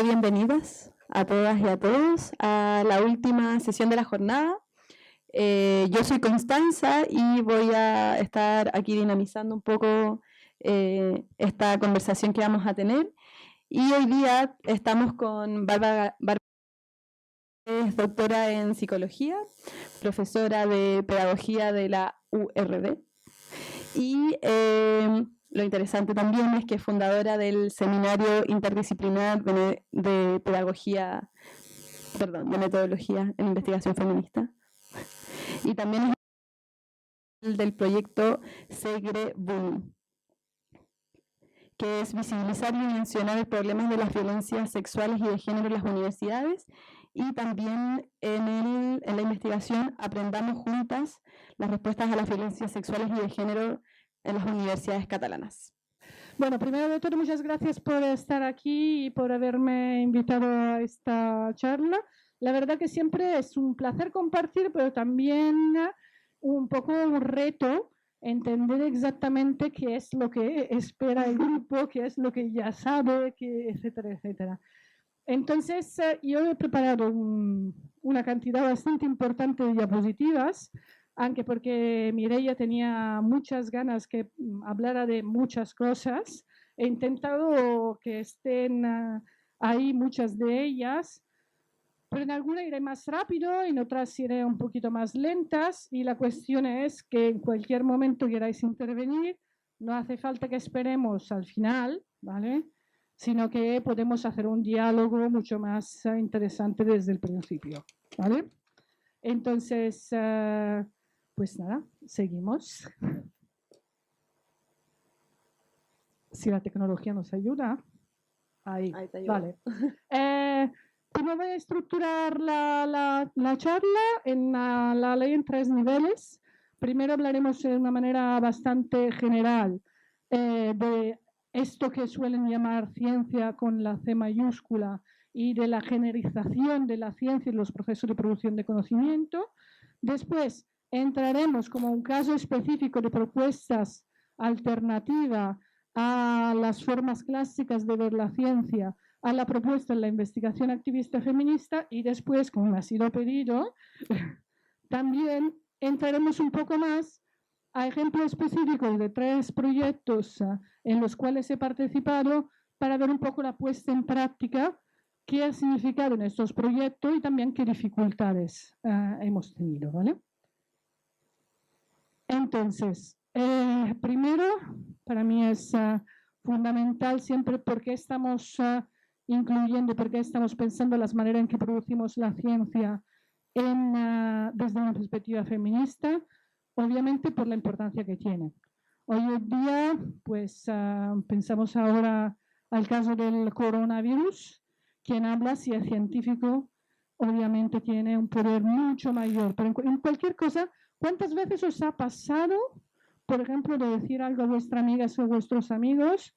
Bienvenidas a todas y a todos a la última sesión de la jornada. Yo soy Constanza y voy a estar aquí dinamizando un poco esta conversación que vamos a tener. Y hoy día estamos con Bárbara, es doctora en psicología, profesora de pedagogía de la URD. Y lo interesante también es que es fundadora del Seminario Interdisciplinar de Pedagogía, perdón, de Metodología en Investigación Feminista. Y también es el del proyecto Segre Boom, que es visibilizar y mencionar el problema de las violencias sexuales y de género en las universidades. Y también en la investigación Aprendamos Juntas las respuestas a las violencias sexuales y de género en las universidades catalanas. Bueno, primero de todo, muchas gracias por estar aquí y por haberme invitado a esta charla. La verdad que siempre es un placer compartir, pero también un poco un reto entender exactamente qué es lo que espera el grupo, qué es lo que ya sabe, etcétera, etcétera. Entonces, yo he preparado una cantidad bastante importante de diapositivas, aunque porque Mireia tenía muchas ganas que hablara de muchas cosas. He intentado que estén ahí muchas de ellas, pero en algunas iré más rápido, en otras iré un poquito más lentas, y la cuestión es que en cualquier momento queráis intervenir, no hace falta que esperemos al final, ¿vale?, sino que podemos hacer un diálogo mucho más interesante desde el principio, ¿vale? Entonces, pues nada, seguimos. Si la tecnología nos ayuda. Ahí te ayuda. Vale. ¿Cómo voy a estructurar la charla? La ley en 3 niveles. Primero hablaremos de una manera bastante general de esto que suelen llamar ciencia con la C mayúscula y de la generización de la ciencia y los procesos de producción de conocimiento. Después entraremos como un caso específico de propuestas alternativas a las formas clásicas de ver la ciencia, a la propuesta en la investigación activista feminista, y después, como me ha sido pedido, también entraremos un poco más a ejemplos específicos de 3 proyectos en los cuales he participado para ver un poco la puesta en práctica, qué ha significado en estos proyectos y también qué dificultades hemos tenido, ¿vale? Entonces, primero, para mí es fundamental siempre por qué estamos incluyendo, por qué estamos pensando las maneras en que producimos la ciencia desde una perspectiva feminista. Obviamente por la importancia que tiene. Hoy en día, pues pensamos ahora al caso del coronavirus. Quien habla, si es científico, obviamente tiene un poder mucho mayor. Pero en cualquier cosa, ¿cuántas veces os ha pasado, por ejemplo, de decir algo a vuestras amigas o vuestros amigos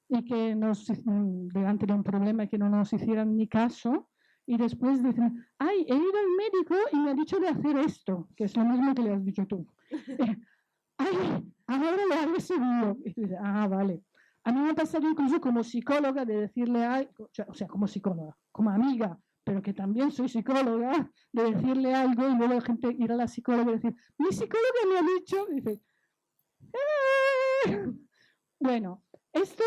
y que delante de un problema que no nos hicieran ni caso? Y después dicen, ay, he ido al médico y me ha dicho de hacer esto, que es lo mismo que le has dicho tú. Ay, ahora le hago seguro. Y tú dices, vale. A mí me ha pasado incluso como psicóloga de decirle algo, o sea, como psicóloga, como amiga, pero que también soy psicóloga, de decirle algo y luego la gente ir a la psicóloga y decir, mi psicóloga me ha dicho, y dice, Bueno, esto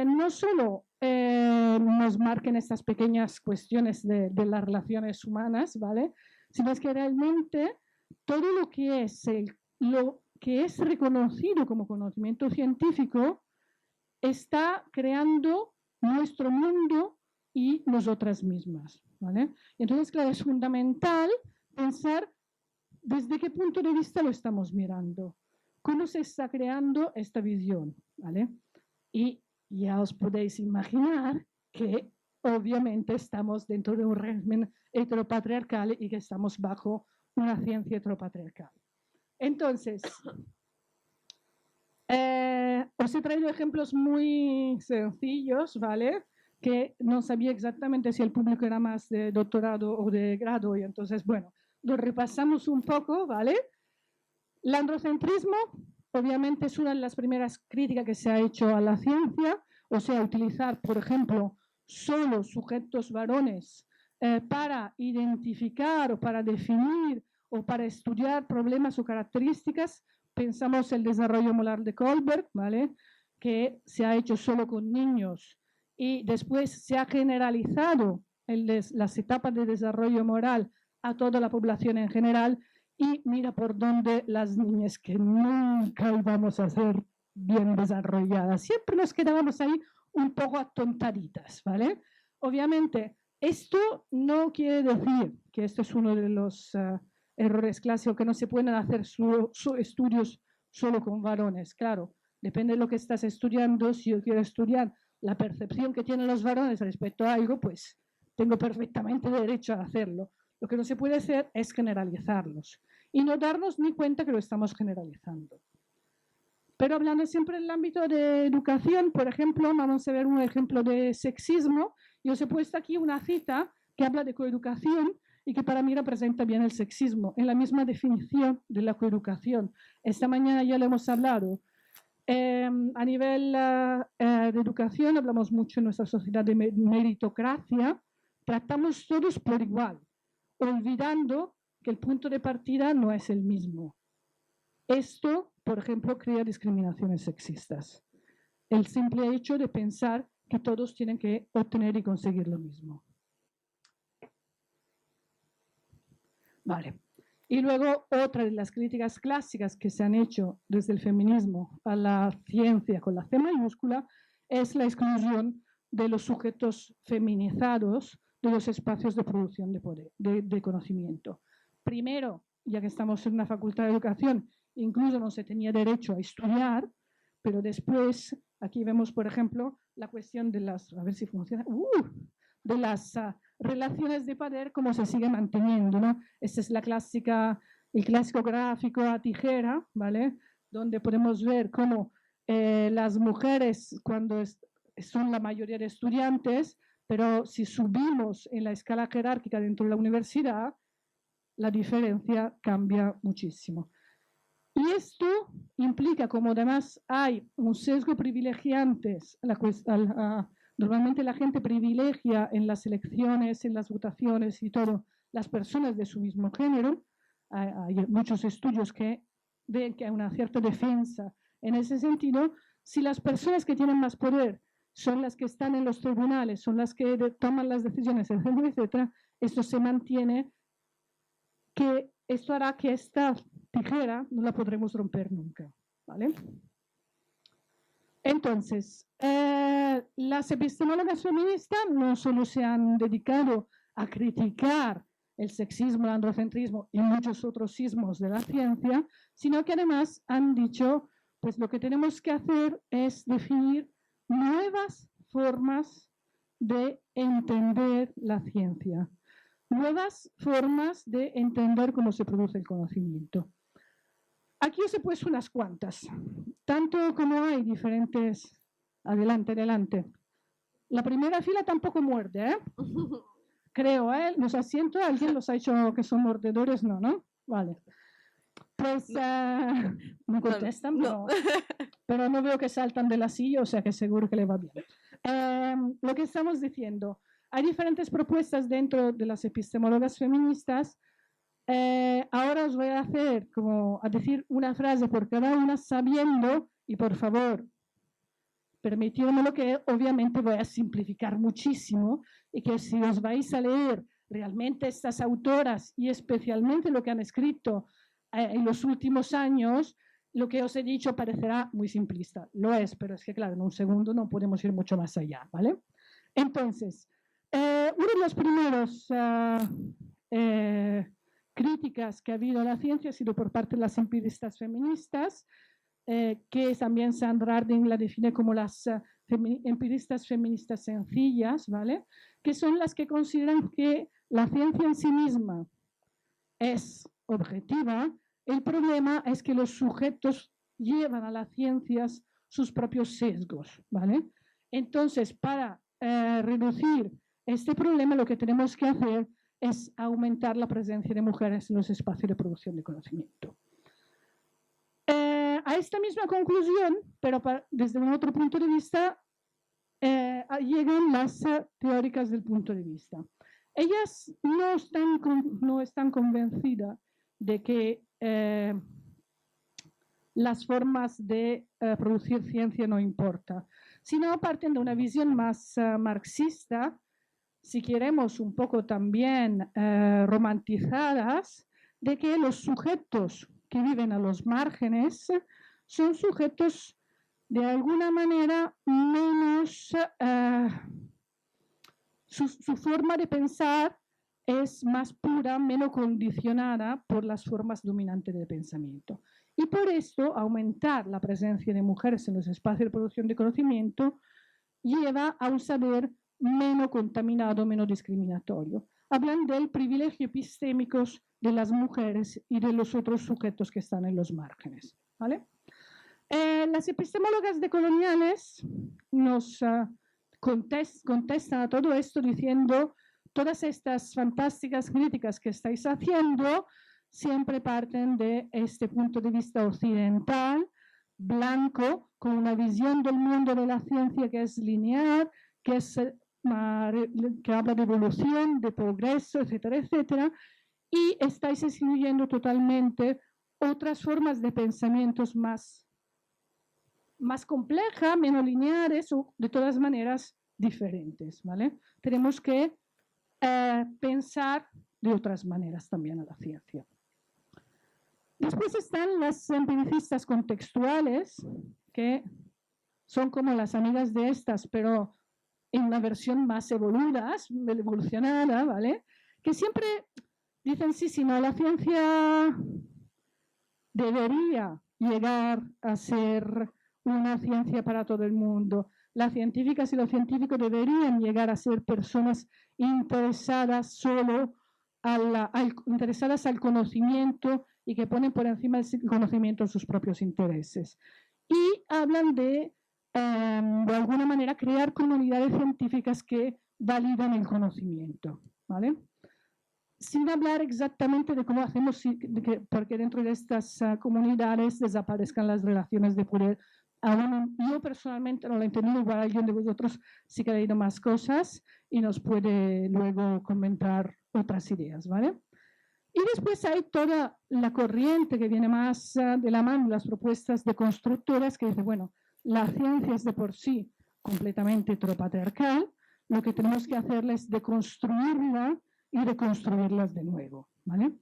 no solo nos marca en estas pequeñas cuestiones de las relaciones humanas, ¿vale?, sino es que realmente todo lo que es reconocido como conocimiento científico está creando nuestro mundo y nosotras mismas, ¿vale? Entonces, claro, es fundamental pensar desde qué punto de vista lo estamos mirando, cómo se está creando esta visión, ¿vale? Y ya os podéis imaginar que obviamente estamos dentro de un régimen heteropatriarcal y que estamos bajo una ciencia heteropatriarcal. Entonces, os he traído ejemplos muy sencillos, ¿vale?, que no sabía exactamente si el público era más de doctorado o de grado, y entonces, bueno, lo repasamos un poco, ¿vale? El androcentrismo, obviamente, es una de las primeras críticas que se ha hecho a la ciencia, o sea, utilizar, por ejemplo, solo sujetos varones para identificar o para definir o para estudiar problemas o características. Pensamos el desarrollo molar de Kohlberg, ¿vale? Que se ha hecho solo con niños y después se ha generalizado las etapas de desarrollo moral a toda la población en general, y mira por dónde las niñas que nunca íbamos a ser bien desarrolladas, siempre nos quedábamos ahí un poco atontaditas, ¿vale? Obviamente, esto no quiere decir que esto es uno de los errores clásicos, que no se pueden hacer estudios solo con varones. Claro, depende de lo que estás estudiando. Si yo quiero estudiar la percepción que tienen los varones respecto a algo, pues tengo perfectamente derecho a hacerlo. Lo que no se puede hacer es generalizarlos y no darnos ni cuenta que lo estamos generalizando. Pero hablando siempre en el ámbito de educación, por ejemplo, vamos a ver un ejemplo de sexismo. Yo os he puesto aquí una cita que habla de coeducación y que para mí representa bien el sexismo, en la misma definición de la coeducación. Esta mañana ya lo hemos hablado. A nivel de educación hablamos mucho en nuestra sociedad de meritocracia. Tratamos todos por igual, olvidando que el punto de partida no es el mismo. Esto, por ejemplo, crea discriminaciones sexistas. El simple hecho de pensar que todos tienen que obtener y conseguir lo mismo. Vale. Y luego otra de las críticas clásicas que se han hecho desde el feminismo a la ciencia con la C mayúscula es la exclusión de los sujetos feminizados de los espacios de producción de poder, de conocimiento. Primero, ya que estamos en una facultad de educación, incluso no se tenía derecho a estudiar, pero después, aquí vemos, por ejemplo, la cuestión de las, a ver si funciona, de las relaciones de poder, cómo se sigue manteniendo, ¿no? Esta es el clásico gráfico a tijera, ¿vale? Donde podemos ver cómo las mujeres, cuando son la mayoría de estudiantes, pero si subimos en la escala jerárquica dentro de la universidad, la diferencia cambia muchísimo. Y esto implica, como además hay un sesgo privilegiante, normalmente la gente privilegia en las elecciones, en las votaciones y todo, las personas de su mismo género. Hay muchos estudios que ven que hay una cierta defensa en ese sentido. Si las personas que tienen más poder son las que están en los tribunales, son las que toman las decisiones, etcétera, etcétera, esto se mantiene, que esto hará que esta tijera no la podremos romper nunca, ¿vale? Entonces, las epistemólogas feministas no solo se han dedicado a criticar el sexismo, el androcentrismo y muchos otros sismos de la ciencia, sino que además han dicho, pues lo que tenemos que hacer es definir nuevas formas de entender la ciencia, nuevas formas de entender cómo se produce el conocimiento. Aquí os he puesto unas cuantas, tanto como hay diferentes. Adelante, adelante. La primera fila tampoco muerde, ¿eh? Creo, ¿eh? Los asientos, ¿alguien los ha hecho que son mordedores? No, ¿no? Vale. Pues no contestan, no. Pero no veo que saltan de la silla, o sea que seguro que le va bien. Lo que estamos diciendo, hay diferentes propuestas dentro de las epistemólogas feministas. Ahora os voy a decir una frase por cada una, sabiendo, y por favor, permitidmelo, que obviamente voy a simplificar muchísimo, y que si os vais a leer realmente estas autoras y especialmente lo que han escrito en los últimos años, lo que os he dicho parecerá muy simplista. Lo es, pero es que claro, en un segundo no podemos ir mucho más allá, ¿vale? Entonces, uno de los primeros críticas que ha habido a la ciencia ha sido por parte de las empiristas feministas, que también Sandra Harding la define como las empiristas feministas sencillas, ¿vale? Que son las que consideran que la ciencia en sí misma es objetiva. El problema es que los sujetos llevan a las ciencias sus propios sesgos, ¿vale? Entonces, para reducir este problema, lo que tenemos que hacer es aumentar la presencia de mujeres en los espacios de producción de conocimiento. A esta misma conclusión, pero desde un otro punto de vista, llegan las teóricas del punto de vista. Ellas no están convencidas de que las formas de producir ciencia no importan, sino parten de una visión más marxista, si queremos un poco también romantizadas, de que los sujetos que viven a los márgenes son sujetos de alguna manera menos, su forma de pensar es más pura, menos condicionada por las formas dominantes de pensamiento. Y por esto, aumentar la presencia de mujeres en los espacios de producción de conocimiento lleva a un saber menos contaminado, menos discriminatorio. Hablan del privilegio epistémico de las mujeres y de los otros sujetos que están en los márgenes, ¿vale? Las epistemólogas decoloniales nos contestan a todo esto diciendo: todas estas fantásticas críticas que estáis haciendo siempre parten de este punto de vista occidental, blanco, con una visión del mundo de la ciencia que es lineal, que habla de evolución, de progreso, etcétera, etcétera, y estáis excluyendo totalmente otras formas de pensamientos más complejas, menos lineares o de todas maneras diferentes, ¿vale? Tenemos que pensar de otras maneras también a la ciencia. Después están las empiricistas contextuales, que son como las amigas de estas, pero en una versión más evolucionada, ¿vale? Que siempre dicen, sí, no, la ciencia debería llegar a ser una ciencia para todo el mundo. Las científicas y los científicos deberían llegar a ser personas interesadas interesadas al conocimiento y que ponen por encima del conocimiento sus propios intereses. Y hablan de alguna manera, crear comunidades científicas que validan el conocimiento, ¿vale? Sin hablar exactamente de cómo hacemos porque dentro de estas comunidades desaparezcan las relaciones de poder. Yo personalmente no lo he entendido, igual alguien de vosotros sí que ha leído más cosas y nos puede luego comentar otras ideas, ¿vale? Y después hay toda la corriente que viene más de la mano, las propuestas de constructoras que dicen, bueno, la ciencia es de por sí completamente heteropatriarcal, lo que tenemos que hacer es deconstruirla y reconstruirlas de nuevo, ¿vale?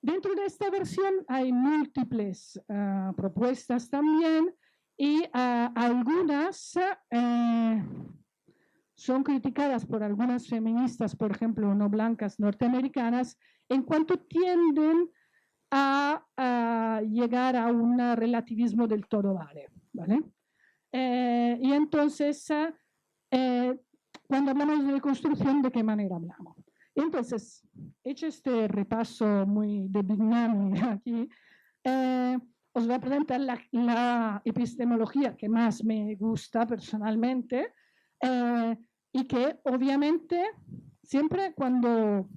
Dentro de esta versión hay múltiples propuestas también y algunas son criticadas por algunas feministas, por ejemplo, no blancas norteamericanas, en cuanto tienden a llegar a un relativismo del todo vale, ¿vale? Y entonces, cuando hablamos de construcción, ¿de qué manera hablamos? Entonces, hecho este repaso muy de Big Nami aquí, os voy a presentar la epistemología que más me gusta personalmente y que obviamente siempre cuando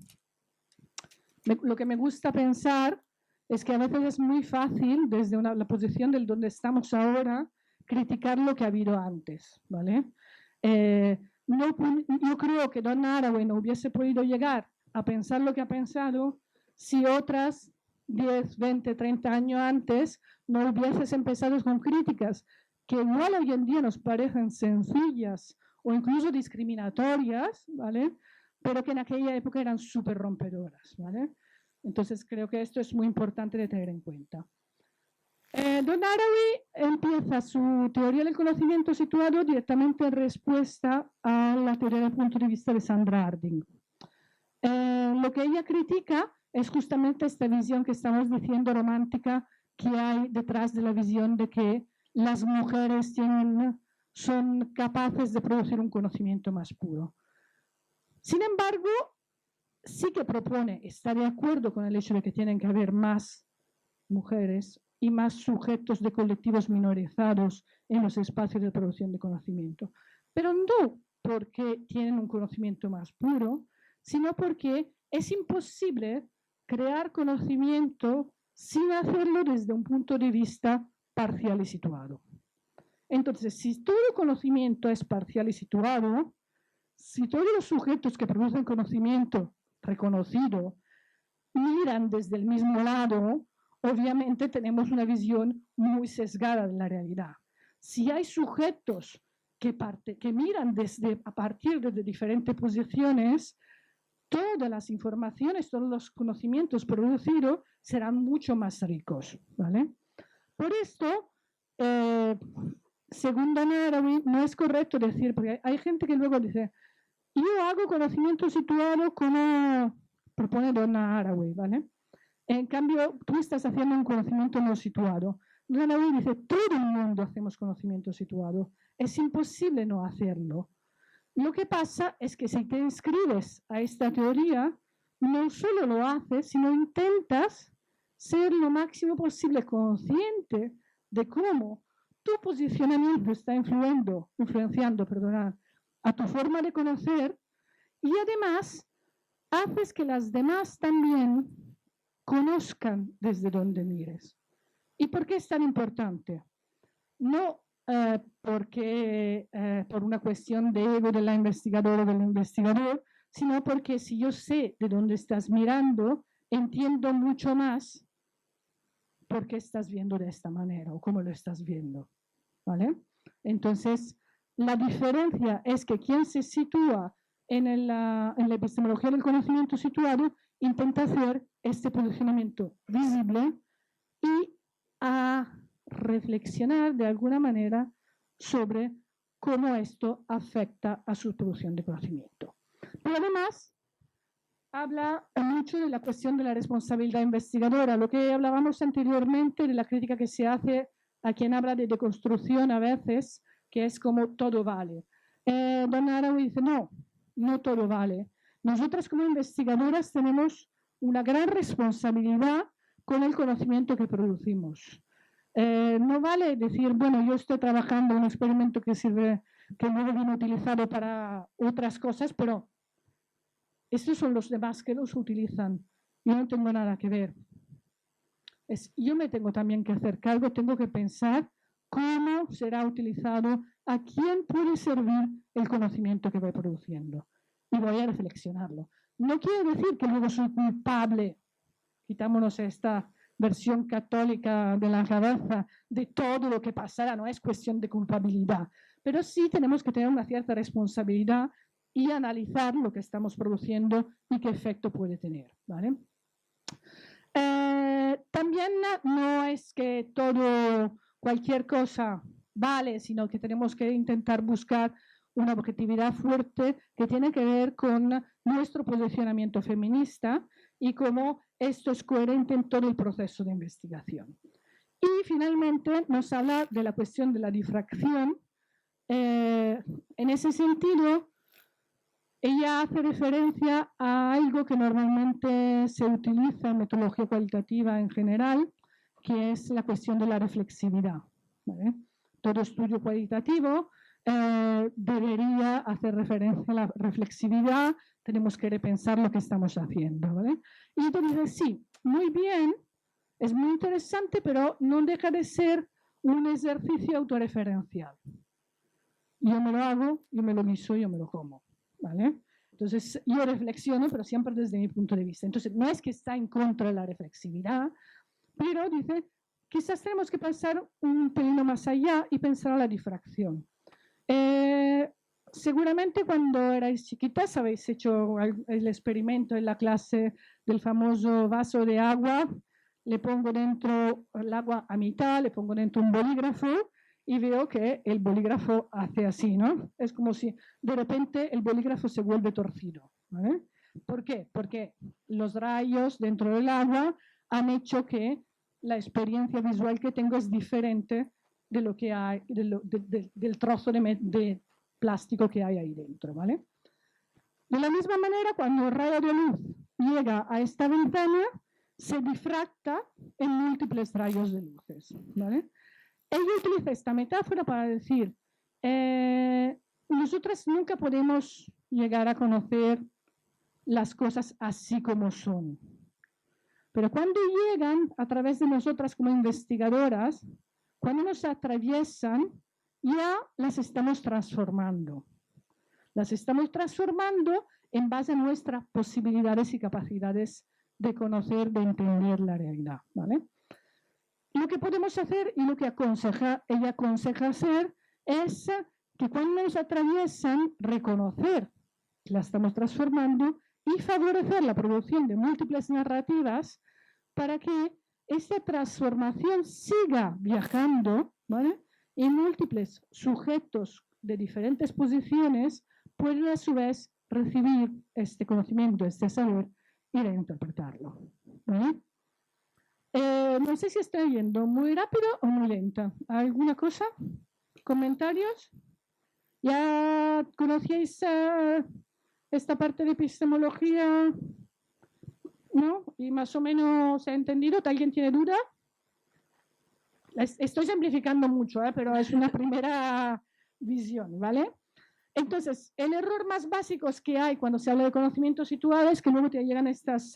lo que me gusta pensar es que a veces es muy fácil desde la posición del donde estamos ahora criticar lo que ha habido antes, ¿vale? Yo creo que Donna Haraway no hubiese podido llegar a pensar lo que ha pensado si otras 10, 20, 30 años antes no hubieses empezado con críticas que igual hoy en día nos parecen sencillas o incluso discriminatorias, ¿vale? Pero que en aquella época eran súper rompedoras, ¿vale? Entonces creo que esto es muy importante de tener en cuenta. Donna Haraway empieza su teoría del conocimiento situado directamente en respuesta a la teoría del punto de vista de Sandra Harding. Lo que ella critica es justamente esta visión que estamos diciendo romántica que hay detrás de la visión de que las mujeres son capaces de producir un conocimiento más puro. Sin embargo, sí que propone, está de acuerdo con el hecho de que tienen que haber más mujeres y más sujetos de colectivos minorizados en los espacios de producción de conocimiento, pero no porque tienen un conocimiento más puro, sino porque es imposible crear conocimiento sin hacerlo desde un punto de vista parcial y situado. Entonces, si todo conocimiento es parcial y situado, si todos los sujetos que producen conocimiento reconocido miran desde el mismo lado, obviamente tenemos una visión muy sesgada de la realidad. Si hay sujetos que miran a partir de diferentes posiciones, todas las informaciones, todos los conocimientos producidos serán mucho más ricos, ¿vale? Por esto, según Donna Haraway, no es correcto decir, porque hay gente que luego dice, yo hago conocimiento situado como propone Donna Haraway, ¿vale? En cambio, tú estás haciendo un conocimiento no situado. Donna Haraway dice, todo el mundo hacemos conocimiento situado. Es imposible no hacerlo. Lo que pasa es que si te inscribes a esta teoría, no solo lo haces, sino intentas ser lo máximo posible consciente de cómo tu posicionamiento está influenciando a tu forma de conocer, y además haces que las demás también conozcan desde donde mires. ¿Y por qué es tan importante? No porque por una cuestión de ego de la investigadora o del investigador, sino porque si yo sé de dónde estás mirando, entiendo mucho más por qué estás viendo de esta manera o cómo lo estás viendo, ¿vale? Entonces, la diferencia es que quien se sitúa en la epistemología del conocimiento situado intenta hacer este posicionamiento visible y a reflexionar de alguna manera sobre cómo esto afecta a su producción de conocimiento. Pero además, habla mucho de la cuestión de la responsabilidad investigadora, lo que hablábamos anteriormente de la crítica que se hace a quien habla de deconstrucción a veces, que es como todo vale. Donna Haraway dice, no todo vale. Nosotras como investigadoras tenemos una gran responsabilidad con el conocimiento que producimos. No vale decir, bueno, yo estoy trabajando en un experimento que luego viene utilizado para otras cosas, pero estos son los demás que los utilizan. Yo no tengo nada que ver. Yo me tengo también que hacer cargo, tengo que pensar cómo será utilizado, a quién puede servir el conocimiento que voy produciendo. Y voy a reflexionarlo. No quiere decir que luego soy culpable, quitámonos esta versión católica de la cabeza, de todo lo que pasará, no es cuestión de culpabilidad, pero sí tenemos que tener una cierta responsabilidad y analizar lo que estamos produciendo y qué efecto puede tener, ¿vale? También no es que cualquier cosa vale, sino que tenemos que intentar buscar una objetividad fuerte que tiene que ver con nuestro posicionamiento feminista y cómo esto es coherente en todo el proceso de investigación. Y finalmente nos habla de la cuestión de la difracción. En ese sentido, ella hace referencia a algo que normalmente se utiliza en metodología cualitativa en general, que es la cuestión de la reflexividad, ¿vale? Todo estudio cualitativo debería hacer referencia a la reflexividad, tenemos que repensar lo que estamos haciendo, ¿vale? Y entonces sí, muy bien, es muy interesante, pero no deja de ser un ejercicio autorreferencial. Yo me lo hago, yo me lo guiso, yo me lo como, ¿vale? Entonces yo reflexiono, pero siempre desde mi punto de vista. Entonces no es que está en contra de la reflexividad, pero dice, quizás tenemos que pensar un pelín más allá y pensar a la difracción. Seguramente cuando erais chiquitas habéis hecho el experimento en la clase del famoso vaso de agua. Le pongo dentro el agua a mitad, le pongo dentro un bolígrafo y veo que el bolígrafo hace así, ¿no? Es como si de repente el bolígrafo se vuelve torcido, ¿vale? ¿Por qué? Porque los rayos dentro del agua han hecho que la experiencia visual que tengo es diferente de lo que hay, del trozo de plástico que hay ahí dentro, ¿vale? De la misma manera, cuando el rayo de luz llega a esta ventana, se difracta en múltiples rayos de luces, ¿vale? Ella utiliza esta metáfora para decir, nosotras nunca podemos llegar a conocer las cosas así como son. Pero cuando llegan a través de nosotras como investigadoras, cuando nos atraviesan, ya las estamos transformando. Las estamos transformando en base a nuestras posibilidades y capacidades de conocer, de entender la realidad, ¿vale? Lo que podemos hacer y lo que ella aconseja hacer es que cuando nos atraviesan, reconocer que la estamos transformando y favorecer la producción de múltiples narrativas para que esta transformación siga viajando, ¿vale? Y múltiples sujetos de diferentes posiciones pueden a su vez recibir este conocimiento, este saber y reinterpretarlo, ¿vale? No sé si estoy yendo muy rápido o muy lenta. ¿Alguna cosa? ¿Comentarios? ¿Ya conocíais esta parte de epistemología? ¿No? ¿Y más o menos se ha entendido? ¿Alguien tiene duda? Estoy simplificando mucho, pero es una primera visión, ¿vale? Entonces, el error más básico que hay cuando se habla de conocimiento situado es que luego te llegan estas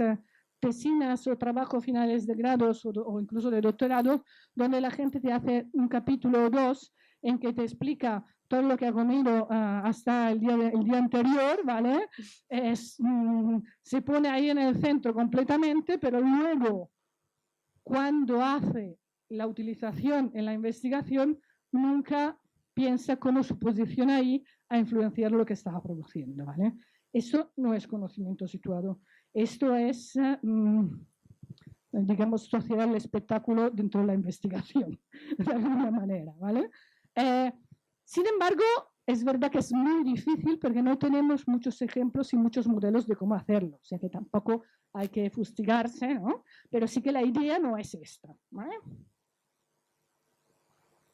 tesinas o trabajos finales de grados o incluso de doctorado, donde la gente te hace un capítulo o dos en que te explica todo lo que ha comido hasta el día anterior, ¿vale? Se pone ahí en el centro completamente, pero luego, cuando hace la utilización en la investigación, nunca piensa cómo su posición ahí a influenciar lo que estaba produciendo, ¿vale? Eso no es conocimiento situado. Esto es, digamos, sociedad del espectáculo dentro de la investigación, de alguna manera, ¿vale? Sin embargo, es verdad que es muy difícil porque no tenemos muchos ejemplos y muchos modelos de cómo hacerlo, o sea que tampoco hay que fustigarse, ¿no? Pero sí que la idea no es esta, ¿vale?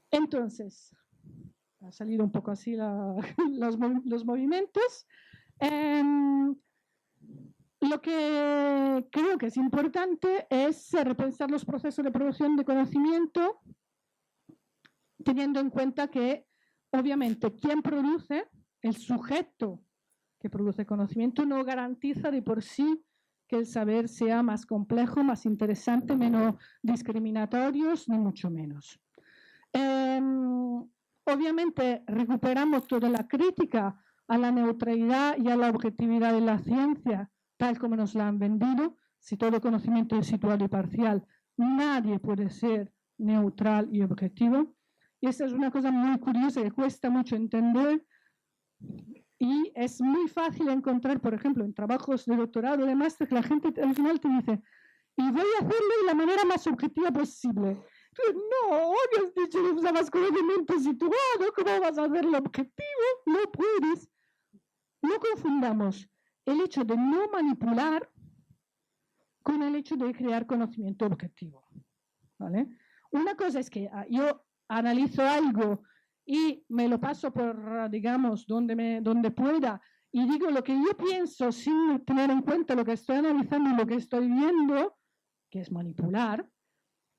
Entonces, ha salido un poco así los movimientos. Lo que creo que es importante es repensar los procesos de producción de conocimiento, teniendo en cuenta que, obviamente, quien produce, el sujeto que produce conocimiento, no garantiza de por sí que el saber sea más complejo, más interesante, menos discriminatorios, ni mucho menos. Obviamente, recuperamos toda la crítica a la neutralidad y a la objetividad de la ciencia, tal como nos la han vendido. Si todo conocimiento es situado y parcial, nadie puede ser neutral y objetivo. Y esa es una cosa muy curiosa que cuesta mucho entender y es muy fácil encontrar, por ejemplo, en trabajos de doctorado, de máster, que la gente al final te dice, y voy a hacerlo de la manera más objetiva posible. No, habías dicho que usabas conocimiento situado, ¿cómo vas a hacerlo objetivo? No puedes. No confundamos el hecho de no manipular con el hecho de crear conocimiento objetivo, ¿vale? Una cosa es que yo analizo algo y me lo paso por, digamos, donde pueda y digo lo que yo pienso sin tener en cuenta lo que estoy analizando y lo que estoy viendo, que es manipular.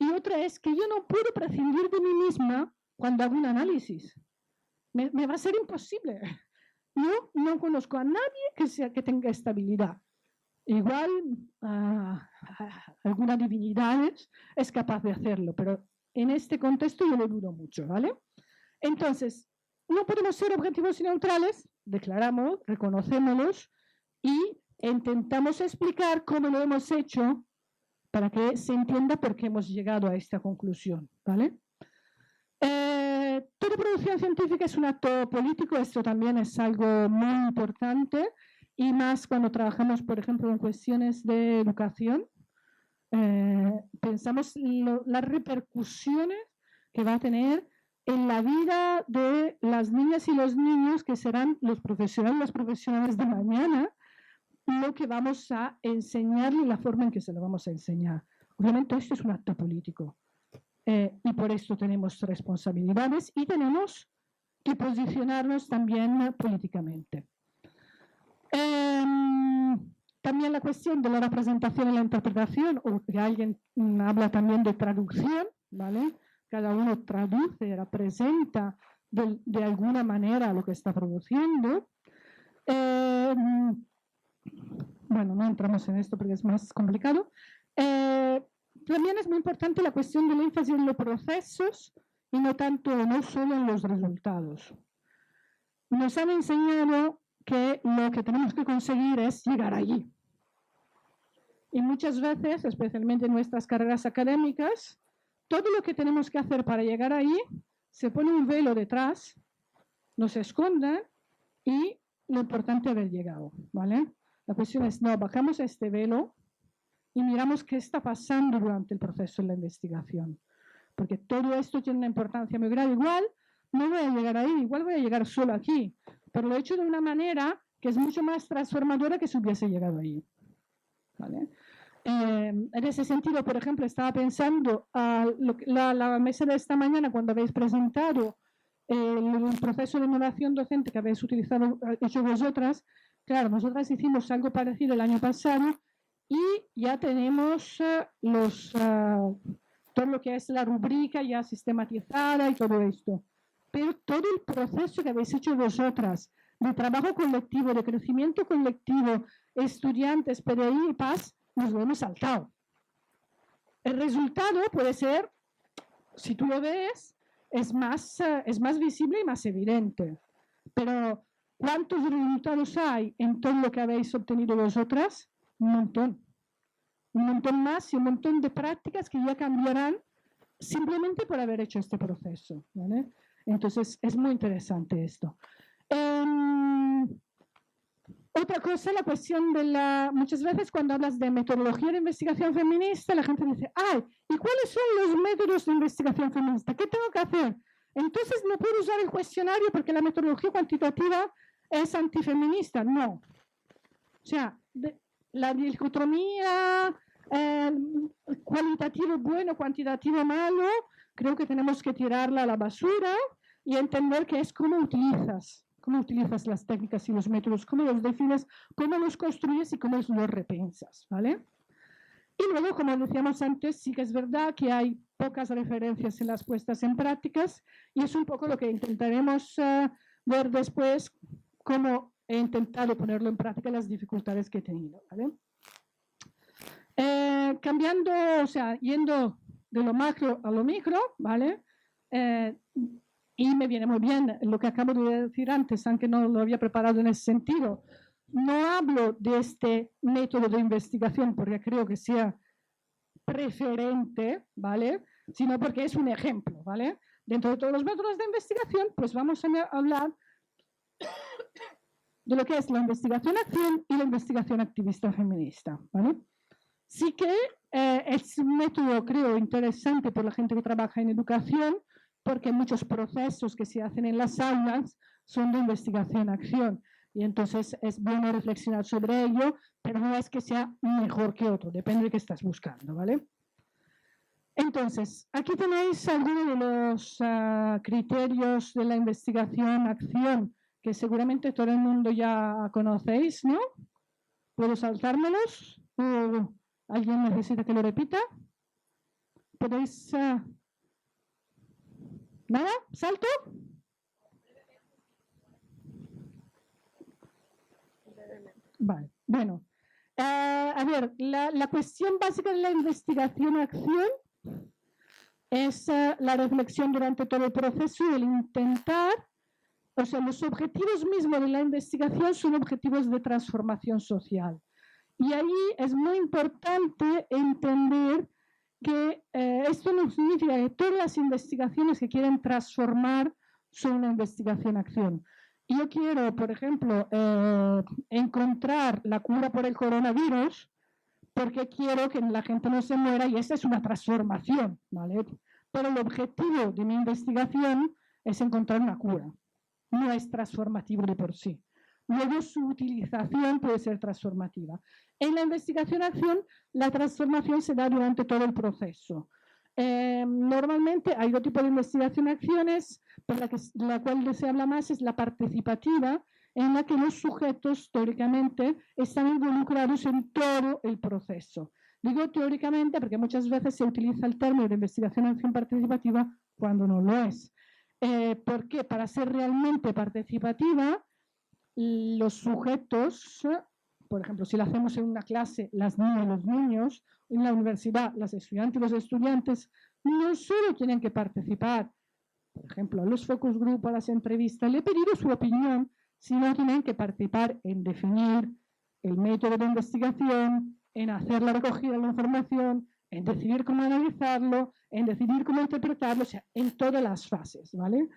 Y otra es que yo no puedo prescindir de mí misma cuando hago un análisis. Me va a ser imposible. Yo no conozco a nadie que tenga estabilidad. Igual alguna divinidad es capaz de hacerlo, pero en este contexto yo lo dudo mucho, ¿vale? Entonces, no podemos ser objetivos y neutrales, declaramos, reconocémoslos y intentamos explicar cómo lo hemos hecho para que se entienda por qué hemos llegado a esta conclusión, ¿vale? Toda producción científica es un acto político, esto también es algo muy importante, y más cuando trabajamos, por ejemplo, en cuestiones de educación. Pensamos las repercusiones que va a tener en la vida de las niñas y los niños que serán los profesionales y las profesionales de mañana, lo que vamos a enseñarle y la forma en que se lo vamos a enseñar. Obviamente esto es un acto político y por esto tenemos responsabilidades y tenemos que posicionarnos también políticamente. También la cuestión de la representación y la interpretación, o que alguien habla también de traducción, ¿vale? Cada uno traduce, representa de alguna manera lo que está produciendo. bueno, no entramos en esto porque es más complicado. También es muy importante la cuestión del énfasis en los procesos y no solo en los resultados. Nos han enseñado que lo que tenemos que conseguir es llegar allí. Y muchas veces, especialmente en nuestras carreras académicas, todo lo que tenemos que hacer para llegar ahí, se pone un velo detrás, nos esconde y lo importante es haber llegado, ¿vale? La cuestión es, no, bajamos este velo y miramos qué está pasando durante el proceso de la investigación. Porque todo esto tiene una importancia muy grande. Igual no voy a llegar ahí, igual voy a llegar solo aquí, pero lo he hecho de una manera que es mucho más transformadora que si hubiese llegado ahí, ¿vale? En ese sentido, por ejemplo, estaba pensando la mesa de esta mañana cuando habéis presentado el proceso de innovación docente que habéis hecho vosotras. Claro, nosotras hicimos algo parecido el año pasado y ya tenemos todo lo que es la rubrica ya sistematizada y todo esto. Pero todo el proceso que habéis hecho vosotras de trabajo colectivo, de crecimiento colectivo, estudiantes, PDI y PAS, nos lo hemos saltado. El resultado puede ser, si tú lo ves, es más visible y más evidente. Pero, ¿cuántos resultados hay en todo lo que habéis obtenido vosotras? Un montón. Un montón más y un montón de prácticas que ya cambiarán simplemente por haber hecho este proceso, ¿vale? Entonces, es muy interesante esto. Otra cosa, la cuestión de muchas veces cuando hablas de metodología de investigación feminista, la gente dice, ¡ay! ¿Y cuáles son los métodos de investigación feminista? ¿Qué tengo que hacer? Entonces no puedo usar el cuestionario porque la metodología cuantitativa es antifeminista. No. O sea, la dicotomía cualitativo bueno, cuantitativo malo, creo que tenemos que tirarla a la basura y entender que es cómo utilizas las técnicas y los métodos, cómo los defines, cómo los construyes y cómo los repensas, ¿vale? Y luego, como decíamos antes, sí que es verdad que hay pocas referencias en las puestas en prácticas y es un poco lo que intentaremos ver después, cómo he intentado ponerlo en práctica, las dificultades que he tenido, ¿vale? Cambiando, o sea, yendo de lo macro a lo micro, ¿vale? Y me viene muy bien lo que acabo de decir antes, aunque no lo había preparado en ese sentido. No hablo de este método de investigación porque creo que sea preferente, ¿vale? Sino porque es un ejemplo, ¿vale? Dentro de todos los métodos de investigación, pues vamos a hablar de lo que es la investigación-acción y la investigación activista feminista, ¿vale? Sí que es un método, creo, interesante por la gente que trabaja en educación, porque muchos procesos que se hacen en las aulas son de investigación-acción. Y entonces es bueno reflexionar sobre ello, pero no es que sea mejor que otro, depende de qué estás buscando, ¿vale? Entonces, aquí tenéis algunos de los criterios de la investigación-acción que seguramente todo el mundo ya conocéis, ¿no? ¿Puedo saltármelos? ¿O alguien necesita que lo repita? ¿Podéis...? ¿Nada? ¿Salto? Vale, bueno. A ver, la cuestión básica de la investigación-acción es la reflexión durante todo el proceso y el intentar, o sea, los objetivos mismos de la investigación son objetivos de transformación social. Y ahí es muy importante entender que esto no significa que todas las investigaciones que quieren transformar son una investigación-acción. Yo quiero, por ejemplo, encontrar la cura por el coronavirus porque quiero que la gente no se muera y esa es una transformación, ¿vale? Pero el objetivo de mi investigación es encontrar una cura. No es transformativo de por sí. Luego su utilización puede ser transformativa. En la investigación-acción, la transformación se da durante todo el proceso. Normalmente hay dos tipos de investigación-acciones, pero la cual se habla más es la participativa, en la que los sujetos teóricamente están involucrados en todo el proceso. Digo teóricamente porque muchas veces se utiliza el término de investigación-acción participativa cuando no lo es. Porque para ser realmente participativa, los sujetos por ejemplo, si lo hacemos en una clase, las niñas y los niños, en la universidad, las estudiantes y los estudiantes, no solo tienen que participar, por ejemplo, en los focus group, a las entrevistas, le he pedido su opinión, sino tienen que participar en definir el método de investigación, en hacer la recogida de la información, en decidir cómo analizarlo, en decidir cómo interpretarlo, o sea, en todas las fases, ¿vale?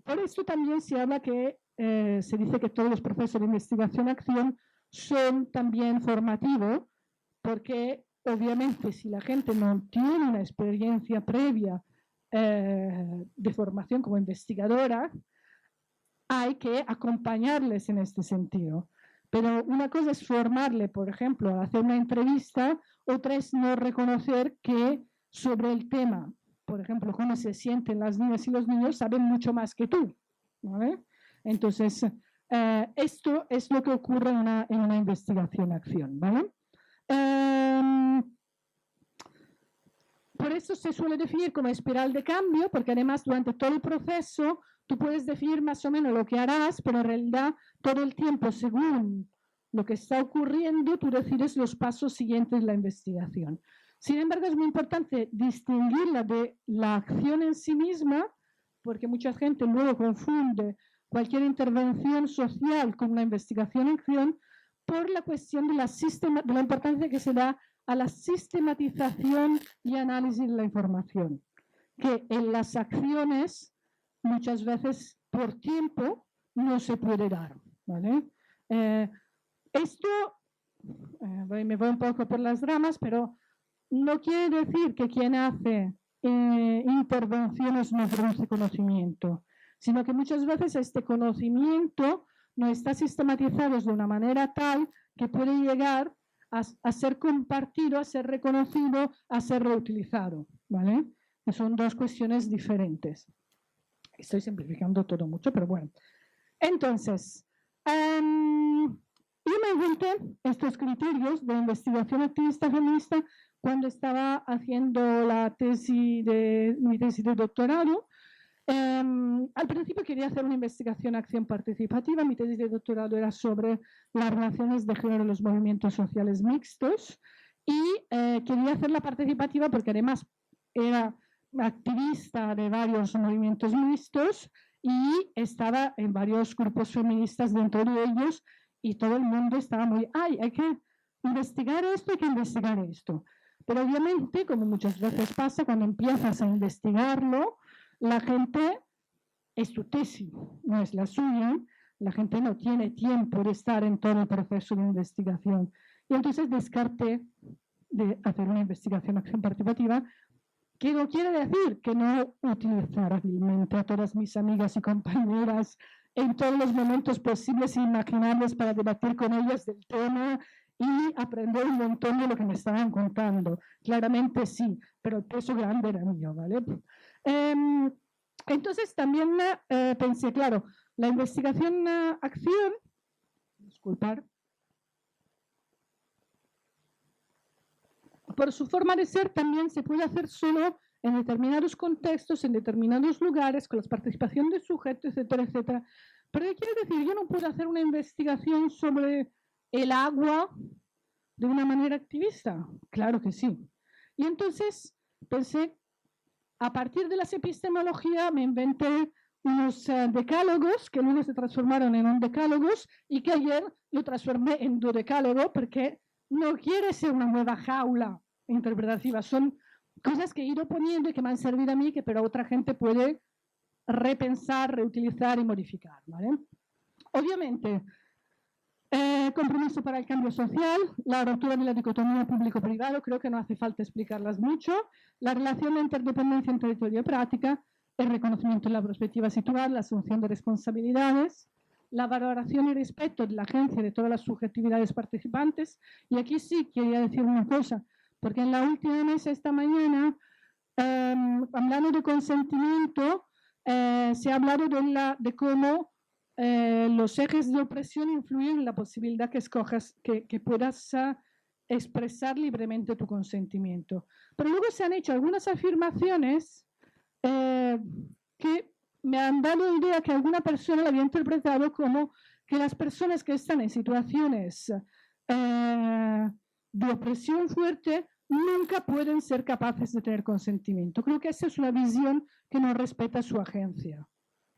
Por esto también se habla que, se dice que todos los procesos de investigación-acción son también formativos, porque obviamente si la gente no tiene una experiencia previa de formación como investigadora, hay que acompañarles en este sentido. Pero una cosa es formarle, por ejemplo, a hacer una entrevista, otra es no reconocer que sobre el tema, por ejemplo, cómo se sienten las niñas y los niños, saben mucho más que tú, ¿vale? Entonces, esto es lo que ocurre en una investigación-acción, ¿vale? Por eso se suele definir como espiral de cambio, porque además durante todo el proceso tú puedes definir más o menos lo que harás, pero en realidad todo el tiempo, según lo que está ocurriendo, tú decides los pasos siguientes de la investigación. Sin embargo, es muy importante distinguirla de la acción en sí misma, porque mucha gente luego confunde cualquier intervención social con una investigación-acción por la cuestión de la importancia que se da a la sistematización y análisis de la información, que en las acciones muchas veces por tiempo no se puede dar, ¿vale? Esto, me voy un poco por las ramas, pero no quiere decir que quien hace intervenciones no produce conocimiento, sino que muchas veces este conocimiento no está sistematizado de una manera tal que puede llegar a ser compartido, a ser reconocido, a ser reutilizado, ¿vale? Que son dos cuestiones diferentes. Estoy simplificando todo mucho, pero bueno. Entonces, yo me inventé estos criterios de investigación activista feminista cuando estaba haciendo mi tesis de doctorado. Al principio quería hacer una investigación-acción participativa. Mi tesis de doctorado era sobre las relaciones de género en los movimientos sociales mixtos y quería hacerla participativa porque además era activista de varios movimientos mixtos y estaba en varios grupos feministas dentro de ellos y todo el mundo estaba muy, hay que investigar esto, hay que investigar esto. Pero obviamente, como muchas veces pasa, cuando empiezas a investigarlo, la gente, es su tesis, no es la suya, la gente no tiene tiempo de estar en todo el proceso de investigación. Y entonces descarté de hacer una investigación-acción participativa, que no quiere decir que no utilizar hábilmente a todas mis amigas y compañeras en todos los momentos posibles e imaginables para debatir con ellas del tema y aprender un montón de lo que me estaban contando. Claramente sí, pero el peso grande era mío, ¿vale? Entonces también pensé, claro, la investigación-acción, disculpar, por su forma de ser también se puede hacer solo en determinados contextos, en determinados lugares, con la participación de sujetos, etcétera, etcétera. Pero ¿qué quiere decir? Yo no puedo hacer una investigación sobre el agua de una manera activista. Claro que sí. Y entonces pensé, a partir de las epistemologías me inventé unos decálogos que luego se transformaron en decálogos y que ayer lo transformé en dodecálogo porque no quiere ser una nueva jaula interpretativa, son cosas que he ido poniendo y que me han servido a mí, que pero otra gente puede repensar, reutilizar y modificar, ¿vale? Obviamente, compromiso para el cambio social, la ruptura de la dicotomía público-privado, creo que no hace falta explicarlas mucho, la relación de interdependencia entre teoría y práctica, el reconocimiento de la perspectiva situada, la asunción de responsabilidades, la valoración y respeto de la agencia de todas las subjetividades participantes. Y aquí sí quería decir una cosa, porque en la última mesa esta mañana, hablando de consentimiento, se ha hablado de cómo los ejes de opresión influyen en la posibilidad que escojas, que puedas expresar libremente tu consentimiento. Pero luego se han hecho algunas afirmaciones que me han dado la idea que alguna persona lo había interpretado como que las personas que están en situaciones de opresión fuerte nunca pueden ser capaces de tener consentimiento. Creo que esa es una visión que no respeta su agencia,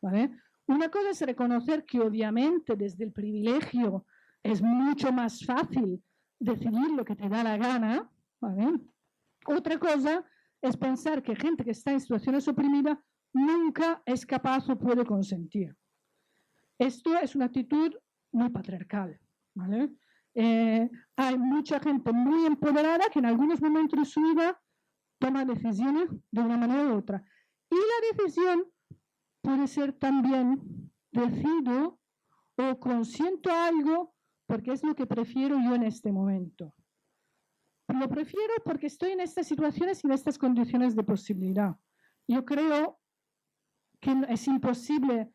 ¿vale? Una cosa es reconocer que obviamente desde el privilegio es mucho más fácil decidir lo que te da la gana, ¿vale? Otra cosa es pensar que gente que está en situaciones oprimidas nunca es capaz o puede consentir. Esto es una actitud muy patriarcal, ¿vale? Hay mucha gente muy empoderada que en algunos momentos de su vida toma decisiones de una manera u otra. Y la decisión puede ser también decido o consiento algo porque es lo que prefiero yo en este momento. Lo prefiero porque estoy en estas situaciones y en estas condiciones de posibilidad. Yo creo que es imposible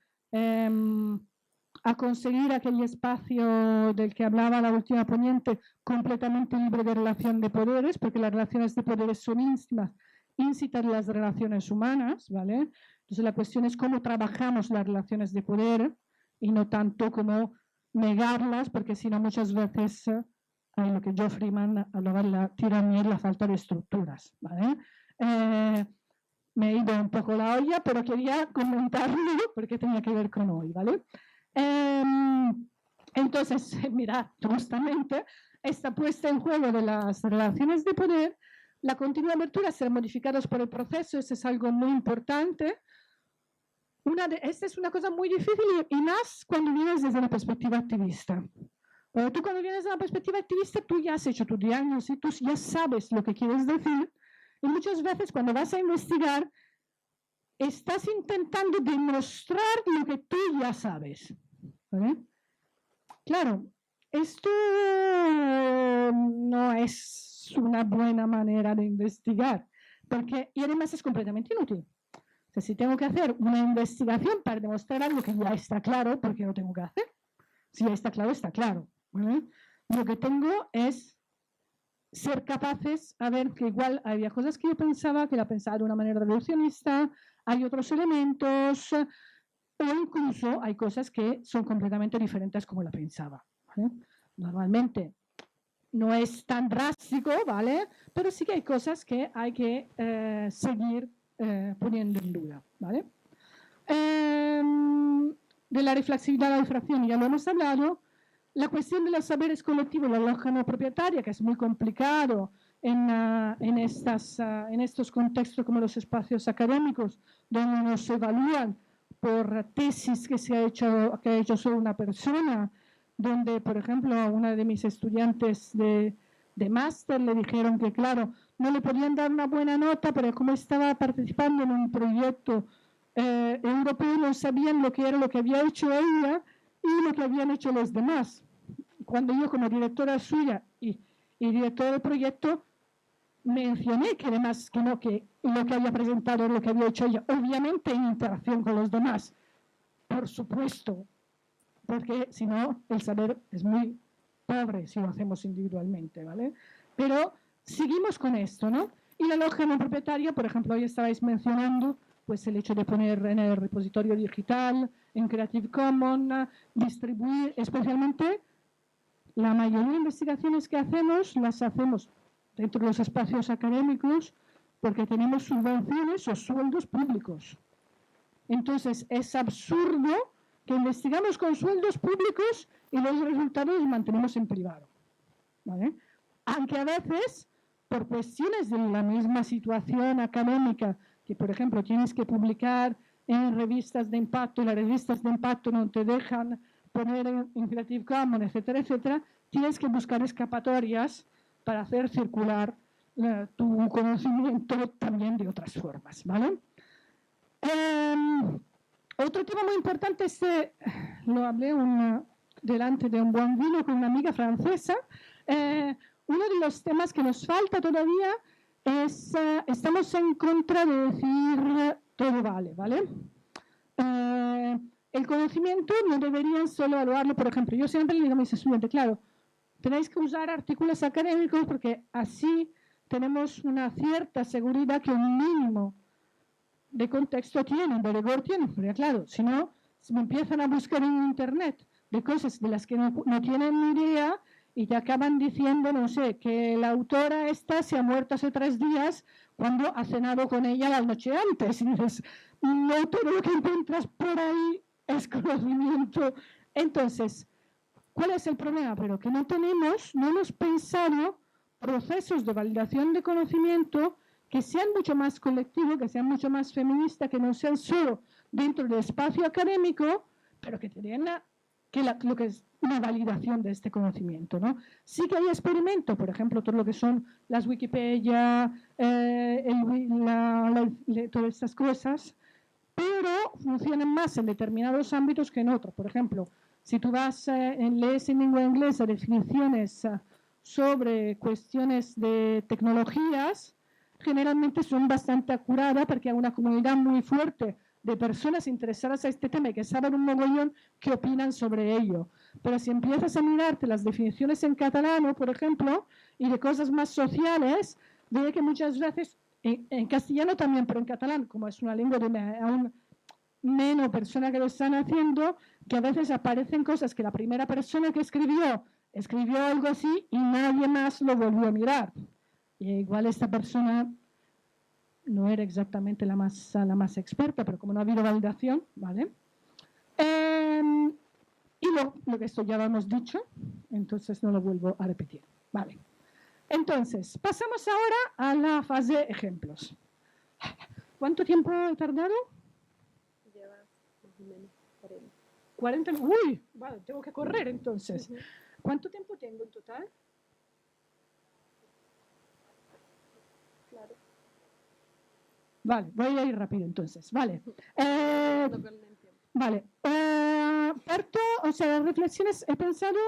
a conseguir aquel espacio del que hablaba la última ponente completamente libre de relación de poderes, porque las relaciones de poderes son ínsitas las relaciones humanas, ¿vale? Entonces la cuestión es cómo trabajamos las relaciones de poder y no tanto como negarlas, porque si no muchas veces hay lo que Joe Freeman hablaba de la tiranía y la falta de estructuras, ¿vale? Me he ido un poco la olla, pero quería comentarlo porque tenía que ver con hoy, ¿vale? Entonces, mirad, justamente esta puesta en juego de las relaciones de poder, la continua abertura a ser modificados por el proceso, eso es algo muy importante. Esta es una cosa muy difícil y más cuando vienes desde una perspectiva activista. Tú cuando vienes de una perspectiva activista, tú ya has hecho tu diagnóstico, tú ya sabes lo que quieres decir y muchas veces cuando vas a investigar, estás intentando demostrar lo que tú ya sabes. ¿Vale? Claro, esto no es una buena manera de investigar, porque y además es completamente inútil. O sea, si tengo que hacer una investigación para demostrar algo que ya está claro, ¿por qué lo tengo que hacer? Si ya está claro, está claro. ¿Vale? Lo que tengo es ser capaces a ver que igual había cosas que yo pensaba, que la pensaba de una manera reduccionista, hay otros elementos, o incluso hay cosas que son completamente diferentes como la pensaba, ¿vale? Normalmente no es tan drástico, ¿vale? Pero sí que hay cosas que hay que seguir poniendo en duda, ¿vale? De la reflexividad de la difracción ya lo hemos hablado. La cuestión de los saberes colectivos, la lógica no propietaria, que es muy complicado en estos contextos como los espacios académicos, donde nos evalúan por tesis que ha hecho solo una persona, donde, por ejemplo, a una de mis estudiantes de máster le dijeron que, claro, no le podían dar una buena nota, pero como estaba participando en un proyecto europeo, no sabían lo que era lo que había hecho ella y lo que habían hecho los demás. Cuando yo, como directora suya y directora del proyecto, mencioné que además que lo que había presentado, lo que había hecho ella, obviamente en interacción con los demás, por supuesto, porque si no, el saber es muy pobre si lo hacemos individualmente, ¿vale? Pero seguimos con esto, ¿no? Y la lógica no propietaria, por ejemplo, hoy estabais mencionando pues el hecho de poner en el repositorio digital, en Creative Commons, distribuir, especialmente la mayoría de investigaciones que hacemos, las hacemos dentro de los espacios académicos porque tenemos subvenciones o sueldos públicos. Entonces, es absurdo que investigamos con sueldos públicos y los resultados los mantenemos en privado, ¿vale? Aunque a veces, por cuestiones de la misma situación académica, que por ejemplo tienes que publicar en revistas de impacto y las revistas de impacto no te dejan poner en Creative Commons, etcétera, etcétera, tienes que buscar escapatorias para hacer circular tu conocimiento también de otras formas, ¿vale? Otro tema muy importante es, lo hablé delante de un buen vino con una amiga francesa, uno de los temas que nos falta todavía es, estamos en contra de decir todo vale, ¿vale? El conocimiento no deberían solo evaluarlo, por ejemplo, yo siempre le digo a mis estudiantes, claro, tenéis que usar artículos académicos porque así tenemos una cierta seguridad que un mínimo de contexto tienen, de rigor tienen, porque claro, si no, me empiezan a buscar en internet de cosas de las que no tienen ni idea y te acaban diciendo, no sé, que la autora esta se ha muerto hace 3 días cuando ha cenado con ella la noche antes. Y dices, no todo lo que encuentras por ahí es conocimiento. Entonces, ¿cuál es el problema? Pero que no hemos pensado procesos de validación de conocimiento que sean mucho más colectivos, que sean mucho más feministas, que no sean solo dentro del espacio académico, pero que tengan lo que es una validación de este conocimiento, ¿no? Sí que hay experimentos, por ejemplo, todo lo que son las Wikipedia, todas estas cosas, pero funcionan más en determinados ámbitos que en otros. Por ejemplo, si tú lees en lengua inglesa definiciones sobre cuestiones de tecnologías, generalmente son bastante acuradas porque hay una comunidad muy fuerte de personas interesadas a este tema y que saben un mogollón que opinan sobre ello. Pero si empiezas a mirarte las definiciones en catalán, por ejemplo, y de cosas más sociales, ve que muchas veces, en castellano también, pero en catalán, como es una lengua de aún menos personas que lo están haciendo, que a veces aparecen cosas que la primera persona que escribió algo así y nadie más lo volvió a mirar. Y igual esta persona no era exactamente la más experta, pero como no ha habido validación, ¿vale? Y lo que esto ya lo hemos dicho, entonces no lo vuelvo a repetir, ¿vale? Entonces, pasamos ahora a la fase ejemplos. ¿Cuánto tiempo he tardado? Lleva más o menos 40. Uy, vale, tengo que correr entonces. ¿Cuánto tiempo tengo en total? Claro. Vale, voy a ir rápido entonces. Vale. Vale. Parto, o sea, las reflexiones, he pensado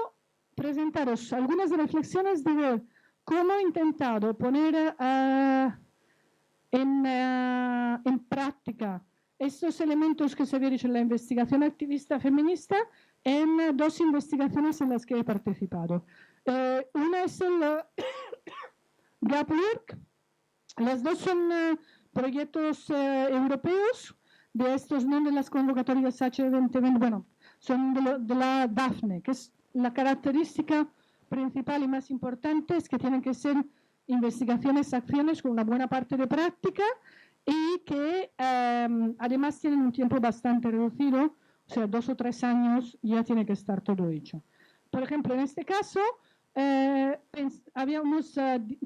presentaros algunas reflexiones de ver cómo he intentado poner en práctica estos elementos que se había dicho en la investigación activista feminista en 2 investigaciones en las que he participado. Una es el Gap Work. Las 2 son proyectos europeos, de estos no de las convocatorias H2020, bueno, son de la DAFNE, que es la característica principal y más importante, es que tienen que ser investigaciones, acciones con una buena parte de práctica y que además tienen un tiempo bastante reducido, o sea, 2 o 3 años ya tiene que estar todo hecho. Por ejemplo, en este caso,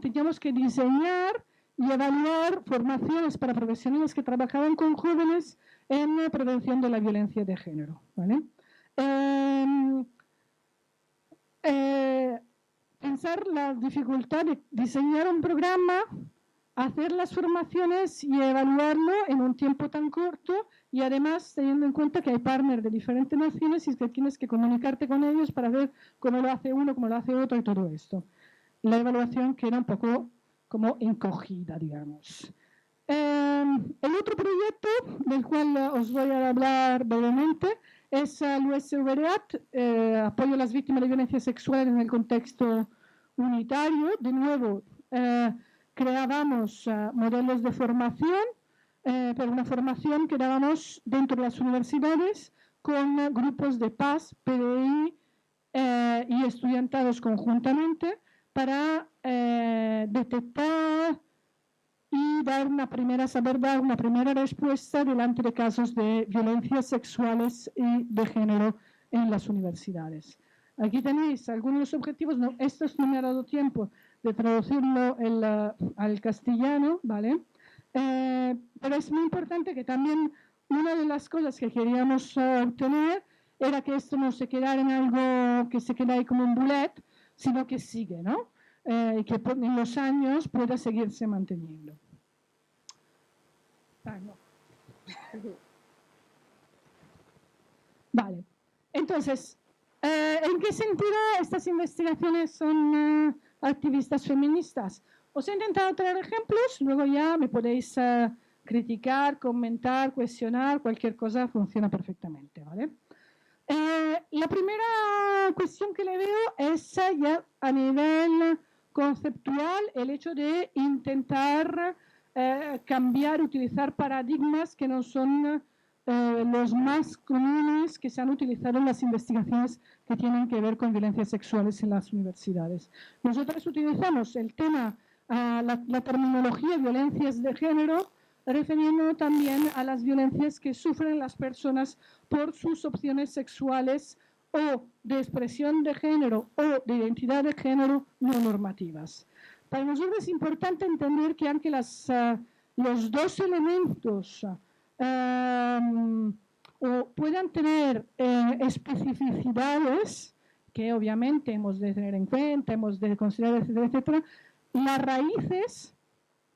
teníamos que diseñar y evaluar formaciones para profesionales que trabajaban con jóvenes en la prevención de la violencia de género, ¿vale? Pensar la dificultad de diseñar un programa, hacer las formaciones y evaluarlo en un tiempo tan corto y además teniendo en cuenta que hay partners de diferentes naciones y que tienes que comunicarte con ellos para ver cómo lo hace uno, cómo lo hace otro y todo esto. La evaluación queda un poco como encogida, digamos. El otro proyecto del cual os voy a hablar brevemente es el USVRAT, apoyo a las víctimas de violencia sexual en el contexto unitario. De nuevo, creábamos modelos de formación, pero una formación que dábamos dentro de las universidades con grupos de PAS, PDI y estudiantados conjuntamente para detectar y saber dar una primera respuesta delante de casos de violencias sexuales y de género en las universidades. Aquí tenéis algunos de los objetivos, estos no me ha dado tiempo de traducirlo al castellano, ¿vale? Pero es muy importante que también una de las cosas que queríamos obtener era que esto no se quedara en algo que se queda ahí como un bullet, sino que sigue, ¿no? Y que en los años pueda seguirse manteniendo. No. Vale. Entonces, ¿en qué sentido estas investigaciones son activistas feministas? Os he intentado traer ejemplos, luego ya me podéis criticar, comentar, cuestionar, cualquier cosa funciona perfectamente, ¿vale? La primera cuestión que le veo es ya a nivel conceptual el hecho de intentar cambiar, utilizar paradigmas que no son los más comunes que se han utilizado en las investigaciones que tienen que ver con violencias sexuales en las universidades. Nosotros utilizamos el tema, la terminología violencias de género, refiriendo también a las violencias que sufren las personas por sus opciones sexuales o de expresión de género o de identidad de género no normativas. Para nosotros es importante entender que aunque los dos elementos puedan tener especificidades que obviamente hemos de tener en cuenta, hemos de considerar, etcétera, etcétera, las raíces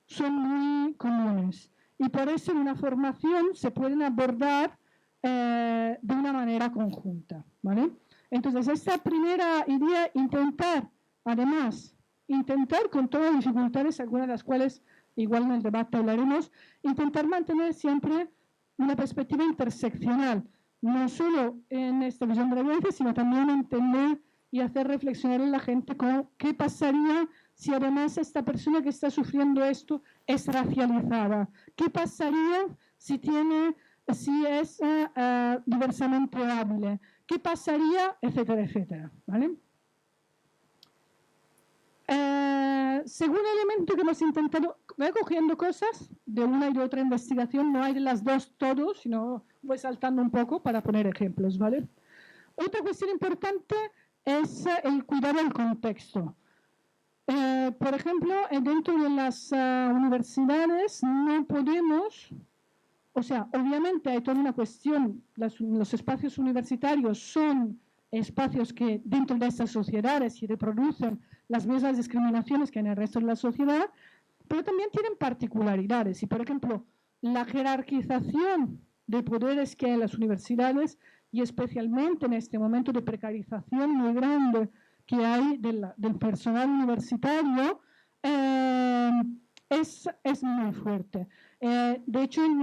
son muy comunes y por eso en una formación se pueden abordar de una manera conjunta, ¿vale? Entonces, esta primera idea, intentar con todas las dificultades, algunas de las cuales igual en el debate hablaremos, intentar mantener siempre una perspectiva interseccional, no solo en esta visión de la violencia, sino también entender y hacer reflexionar a la gente con qué pasaría si además esta persona que está sufriendo esto es racializada. ¿Qué pasaría si es diversamente hábil? ¿Qué pasaría? Etcétera, etcétera. ¿Vale? Segundo elemento que hemos intentado, voy cogiendo cosas de una y de otra investigación, no hay de las dos todos, sino voy saltando un poco para poner ejemplos, ¿vale? Otra cuestión importante es el cuidado del contexto. Por ejemplo, dentro de las universidades no podemos, o sea, obviamente hay toda una cuestión, los espacios universitarios son espacios que dentro de estas sociedades se reproducen las mismas discriminaciones que en el resto de la sociedad, pero también tienen particularidades. Y, por ejemplo, la jerarquización de poderes que hay en las universidades y especialmente en este momento de precarización muy grande que hay del personal universitario es muy fuerte. De hecho, en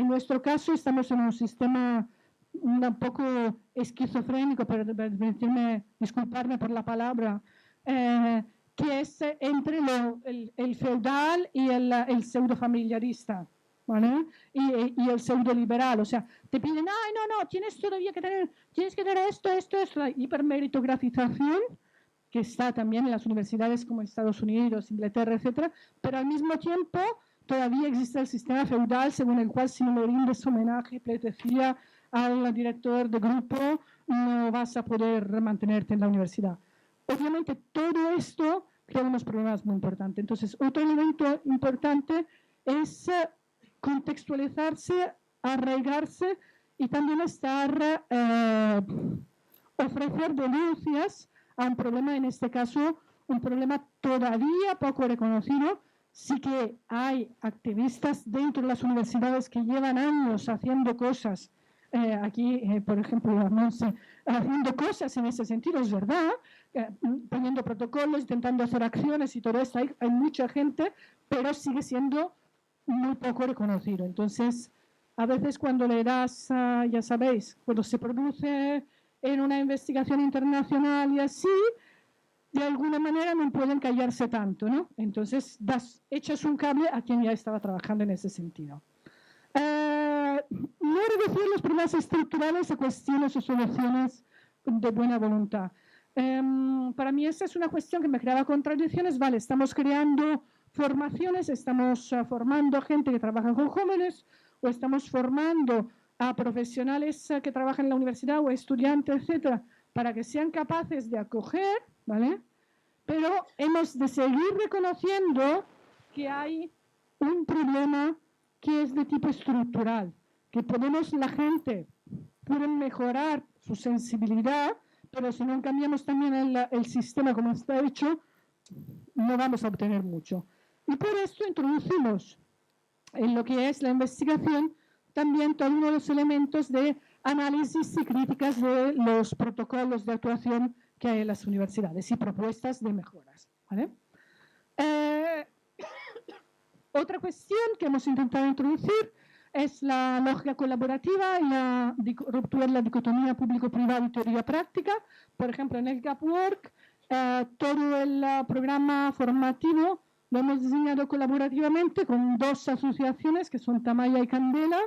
nuestro caso estamos en un sistema un poco esquizofrénico, pero permitirme disculparme por la palabra, que es entre el feudal y el pseudo-familiarista, ¿vale? Y el pseudo-liberal. O sea, te piden, ay, no, tienes que tener esto, la hipermeritocratización, que está también en las universidades como Estados Unidos, Inglaterra, etcétera, pero al mismo tiempo todavía existe el sistema feudal según el cual si no le rindes homenaje, pleitesía al director de grupo, no vas a poder mantenerte en la universidad. Obviamente todo esto crea unos problemas muy importantes. Entonces, otro elemento importante es contextualizarse, arraigarse y también ofrecer denuncias a un problema, en este caso, un problema todavía poco reconocido. Sí que hay activistas dentro de las universidades que llevan años haciendo cosas, por ejemplo, haciendo cosas en ese sentido, es verdad, poniendo protocolos, intentando hacer acciones y todo esto, hay mucha gente, pero sigue siendo muy poco reconocido. Entonces, a veces cuando le das, ya sabéis, cuando se produce en una investigación internacional y así, de alguna manera no pueden callarse tanto, ¿no? Entonces, echas un cable a quien ya estaba trabajando en ese sentido. No reducir los problemas estructurales a cuestiones o soluciones de buena voluntad. Para mí esa es una cuestión que me creaba contradicciones. Vale, estamos creando formaciones, estamos formando gente que trabaja con jóvenes o estamos formando a profesionales que trabajan en la universidad o estudiantes, etcétera, para que sean capaces de acoger, ¿vale? Pero hemos de seguir reconociendo que hay un problema que es de tipo estructural, que la gente puede mejorar su sensibilidad, pero si no cambiamos también el sistema como está hecho, no vamos a obtener mucho. Y por esto introducimos en lo que es la investigación también todos los elementos de análisis y críticas de los protocolos de actuación que hay en las universidades y propuestas de mejoras, ¿vale? Otra cuestión que hemos intentado introducir es la lógica colaborativa y la ruptura de la dicotomía público-privado y teoría práctica. Por ejemplo, en el Gapwork, todo el programa formativo lo hemos diseñado colaborativamente con dos asociaciones que son Tamaya y Candela,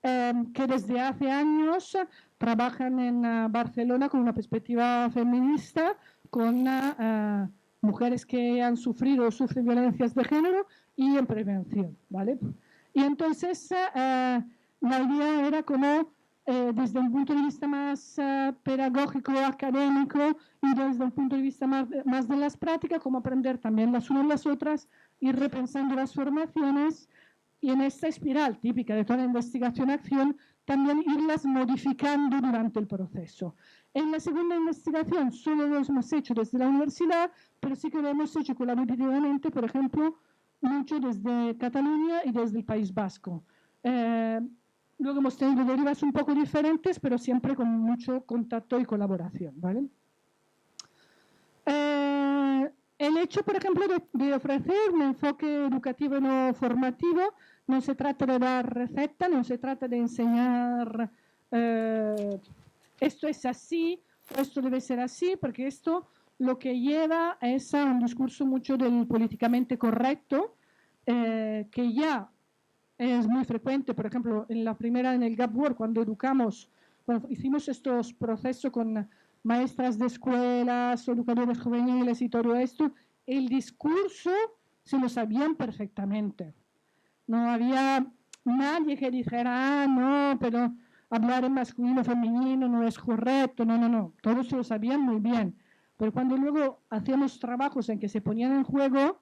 que desde hace años trabajan en Barcelona con una perspectiva feminista, con mujeres que han sufrido o sufren violencias de género y en prevención, ¿vale? Y entonces la idea era como desde un punto de vista más pedagógico, académico y desde un punto de vista más de las prácticas, como aprender también las unas las otras, ir repensando las formaciones y en esta espiral típica de toda investigación-acción también irlas modificando durante el proceso. En la segunda investigación solo lo hemos hecho desde la universidad, pero sí que lo hemos hecho colaborativamente, por ejemplo, mucho desde Cataluña y desde el País Vasco. Luego hemos tenido derivas un poco diferentes, pero siempre con mucho contacto y colaboración, ¿vale? El hecho, por ejemplo, de ofrecer un enfoque educativo no formativo, no se trata de dar receta, no se trata de enseñar esto es así, esto debe ser así, porque esto lo que lleva es a un discurso mucho del políticamente correcto, que ya es muy frecuente, por ejemplo, en el Gap Work, cuando educamos, bueno, hicimos estos procesos con maestras de escuelas, educadores juveniles y todo esto, el discurso se lo sabían perfectamente. No había nadie que dijera, no, pero hablar en masculino, femenino no es correcto, no, todos se lo sabían muy bien. Pero cuando luego hacíamos trabajos en que se ponían en juego,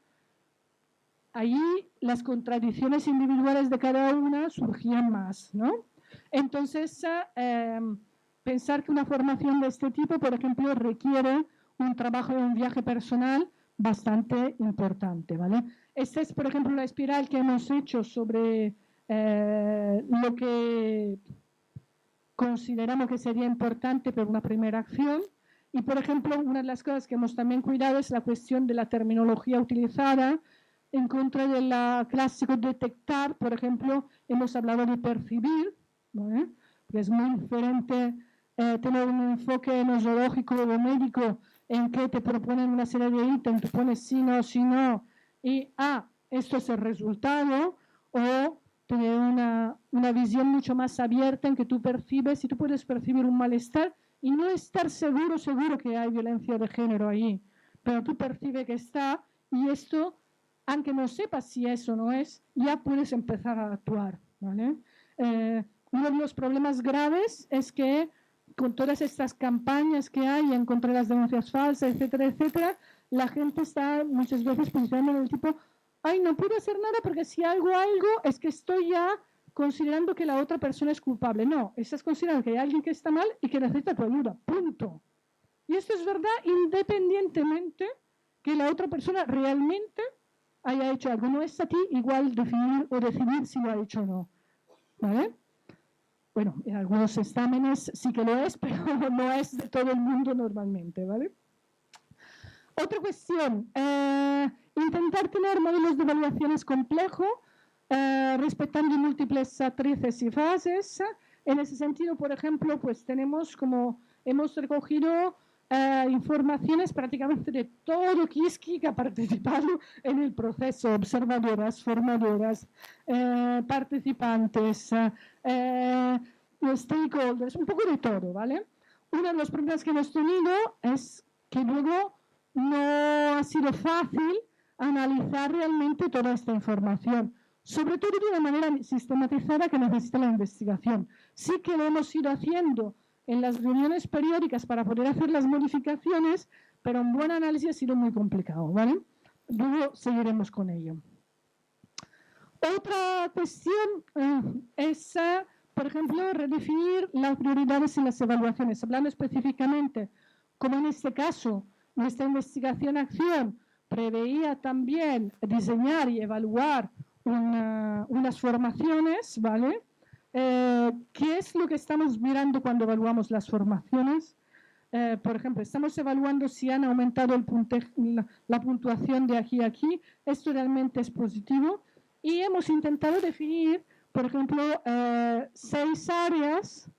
allí las contradicciones individuales de cada una surgían más, ¿no? Entonces, pensar que una formación de este tipo, por ejemplo, requiere un trabajo de un viaje personal bastante importante, ¿vale? Esta es, por ejemplo, la espiral que hemos hecho sobre lo que consideramos que sería importante para una primera acción. Y, por ejemplo, una de las cosas que hemos también cuidado es la cuestión de la terminología utilizada en contra de la clásico detectar. Por ejemplo, hemos hablado de percibir, ¿vale? Que es muy diferente tener un enfoque nosológico o médico en que te proponen una serie de ítems, tú pones sí, no, y esto es el resultado, o tener una visión mucho más abierta en que tú percibes y tú puedes percibir un malestar y no estar seguro que hay violencia de género ahí, pero tú percibes que está y esto, aunque no sepas si eso o no es, ya puedes empezar a actuar, ¿vale? Uno de los problemas graves es que con todas estas campañas que hay en contra de las denuncias falsas, etcétera, la gente está muchas veces posicionando en el tipo, ay, no puedo hacer nada porque si hago algo es que estoy ya considerando que la otra persona es culpable. No, estás considerando que hay alguien que está mal y que necesita tu ayuda, punto. Y esto es verdad independientemente que la otra persona realmente haya hecho algo. No es a ti igual definir o decidir si lo ha hecho o no, ¿vale? Bueno, en algunos exámenes sí que lo es, pero no es de todo el mundo normalmente, ¿vale? Otra cuestión, intentar tener modelos de evaluaciones complejos, respetando múltiples actrices y fases. En ese sentido, por ejemplo, pues tenemos como, hemos recogido informaciones prácticamente de todo Kiski que ha participado en el proceso, observadoras, formadoras, participantes, stakeholders, un poco de todo, ¿vale? Uno de los problemas que hemos tenido es que luego no ha sido fácil analizar realmente toda esta información, sobre todo de una manera sistematizada que necesita la investigación. Sí que lo hemos ido haciendo en las reuniones periódicas para poder hacer las modificaciones, pero un buen análisis ha sido muy complicado, ¿vale? Luego seguiremos con ello. Otra cuestión es, por ejemplo, redefinir las prioridades en las evaluaciones, hablando específicamente, como en este caso, nuestra investigación-acción preveía también diseñar y evaluar unas formaciones, ¿vale? ¿Qué es lo que estamos mirando cuando evaluamos las formaciones? Por ejemplo, estamos evaluando si han aumentado la puntuación de aquí a aquí. Esto realmente es positivo. Y hemos intentado definir, por ejemplo, 6 áreas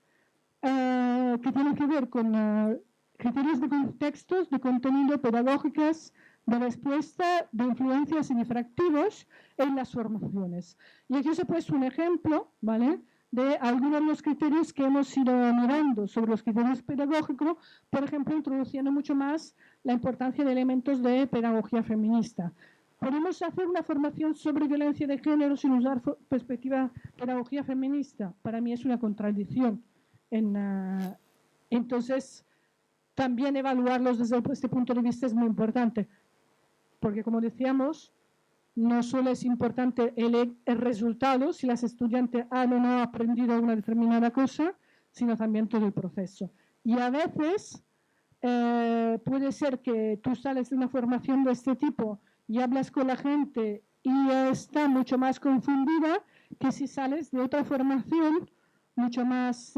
que tienen que ver con criterios de contextos, de contenido, pedagógicas, de respuesta, de influencias y difractivos en las formaciones. Y aquí os he puesto un ejemplo, ¿vale? de algunos de los criterios que hemos ido mirando sobre los criterios pedagógicos, por ejemplo, introduciendo mucho más la importancia de elementos de pedagogía feminista. ¿Podemos hacer una formación sobre violencia de género sin usar perspectiva pedagogía feminista? Para mí es una contradicción. Entonces, también evaluarlos desde este punto de vista es muy importante, porque como decíamos, no solo es importante el resultado, si las estudiantes han o no aprendido una determinada cosa, sino también todo el proceso. Y a veces puede ser que tú sales de una formación de este tipo y hablas con la gente y está mucho más confundida que si sales de otra formación mucho más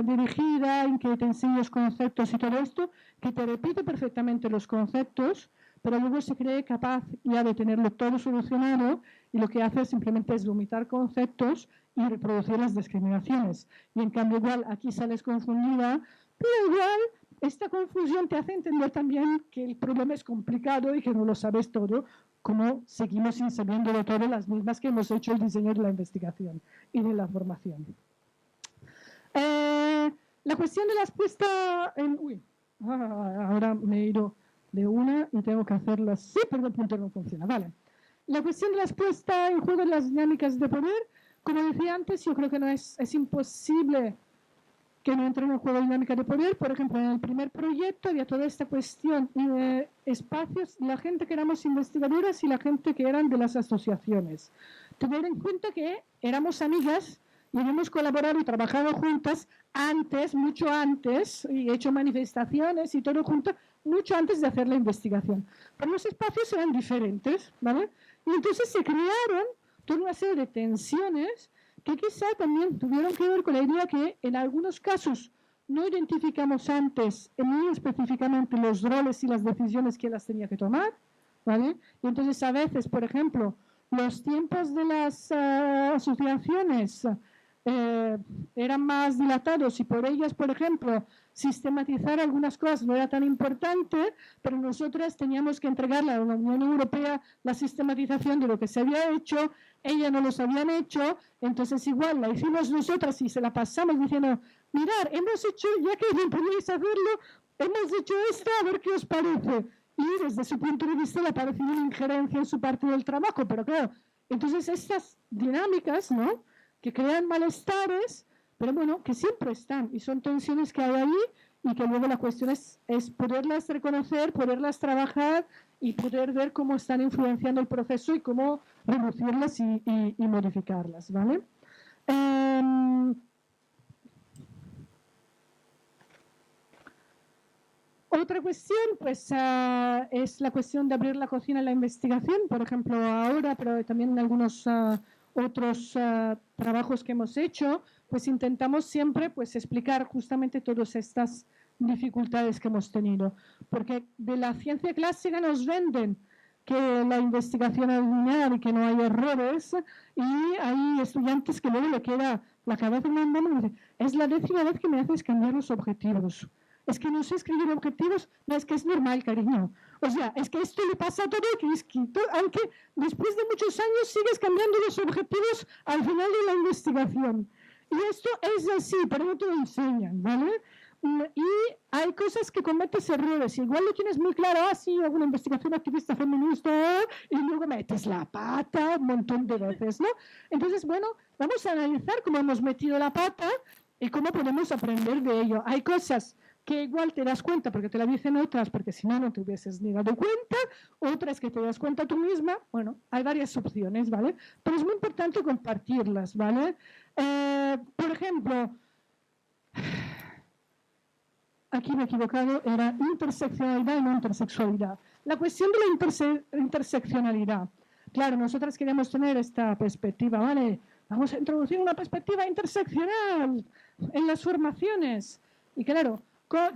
dirigida, en que te enseñas conceptos y todo esto, que te repite perfectamente los conceptos, pero luego se cree capaz ya de tenerlo todo solucionado y lo que hace simplemente es vomitar conceptos y reproducir las discriminaciones. Y en cambio igual aquí sales confundida, pero igual esta confusión te hace entender también que el problema es complicado y que no lo sabes todo, como seguimos sin sabiéndolo todo las mismas que hemos hecho el diseño de la investigación y de la formación. La cuestión de las puestas en... Uy, ahora me he ido de una y tengo que hacerlas. Sí, pero el punto no funciona. Vale. La cuestión de las puestas en juego de las dinámicas de poder, como decía antes, yo creo que no es imposible que no entre en el juego de dinámica de poder. Por ejemplo, en el primer proyecto había toda esta cuestión de espacios, la gente que éramos investigadoras y la gente que eran de las asociaciones. Tener en cuenta que éramos amigas y hemos colaborado y trabajado juntas antes, mucho antes, y hecho manifestaciones y todo junto, mucho antes de hacer la investigación. Pero los espacios eran diferentes, ¿vale? Y entonces se crearon toda una serie de tensiones que quizá también tuvieron que ver con la idea que en algunos casos no identificamos antes muy específicamente los roles y las decisiones que las tenía que tomar, ¿vale? Y entonces a veces, por ejemplo, los tiempos de las asociaciones eran más dilatados y por ellas, por ejemplo, sistematizar algunas cosas no era tan importante, pero nosotras teníamos que entregarle a la Unión Europea la sistematización de lo que se había hecho, ellas no los habían hecho, entonces igual la hicimos nosotras y se la pasamos diciendo, mirad, hemos hecho, ya que no podéis hacerlo, hemos hecho esto, a ver qué os parece. Y desde su punto de vista le ha parecido una injerencia en su parte del trabajo, pero claro, entonces estas dinámicas, ¿no?, que crean malestares, pero bueno, que siempre están y son tensiones que hay ahí y que luego la cuestión es poderlas reconocer, poderlas trabajar y poder ver cómo están influenciando el proceso y cómo reducirlas y modificarlas, ¿vale? Otra cuestión, pues, es la cuestión de abrir la cocina en la investigación, por ejemplo, ahora, pero también en algunos otros trabajos que hemos hecho, pues intentamos siempre pues, explicar justamente todas estas dificultades que hemos tenido. Porque de la ciencia clásica nos venden que la investigación es lineal y que no hay errores, y hay estudiantes que luego le queda la cabeza en el mundo y dicen, es la 10ª vez que me haces cambiar los objetivos. Es que no sé escribir objetivos, no, es que es normal, cariño. O sea, es que esto le pasa a todo, aunque después de muchos años sigues cambiando los objetivos al final de la investigación. Y esto es así, pero no te lo enseñan, ¿vale? Y hay cosas que cometes errores. Igual lo tienes muy claro, sí, hago una investigación activista feminista, y luego metes la pata un montón de veces, ¿no? Entonces, bueno, vamos a analizar cómo hemos metido la pata y cómo podemos aprender de ello. Hay cosas que igual te das cuenta porque te la dicen otras, porque si no, no te hubieses ni dado cuenta, otras que te das cuenta tú misma. Bueno, hay varias opciones, ¿vale? Pero es muy importante compartirlas, ¿vale? Por ejemplo, aquí me he equivocado, era interseccionalidad y no intersexualidad. La cuestión de la interseccionalidad. Claro, nosotras queremos tener esta perspectiva, ¿vale? Vamos a introducir una perspectiva interseccional en las formaciones. Y claro,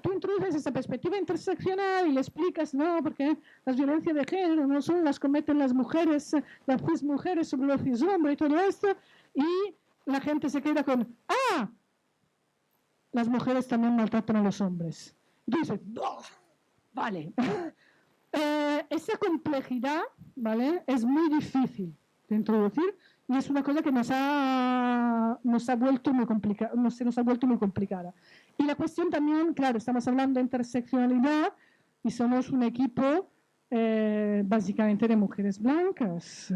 tú introduces esa perspectiva interseccional y le explicas, no, porque las violencias de género no solo las cometen las mujeres, las cismujeres sobre los cishombres y todo esto, y la gente se queda con, las mujeres también maltratan a los hombres. Y tú dices, ¡oh! Vale. Esa complejidad, ¿vale?, es muy difícil de introducir y es una cosa que nos nos ha vuelto muy complicada, se nos ha vuelto muy complicada. Y la cuestión también, claro, estamos hablando de interseccionalidad y somos un equipo básicamente de mujeres blancas,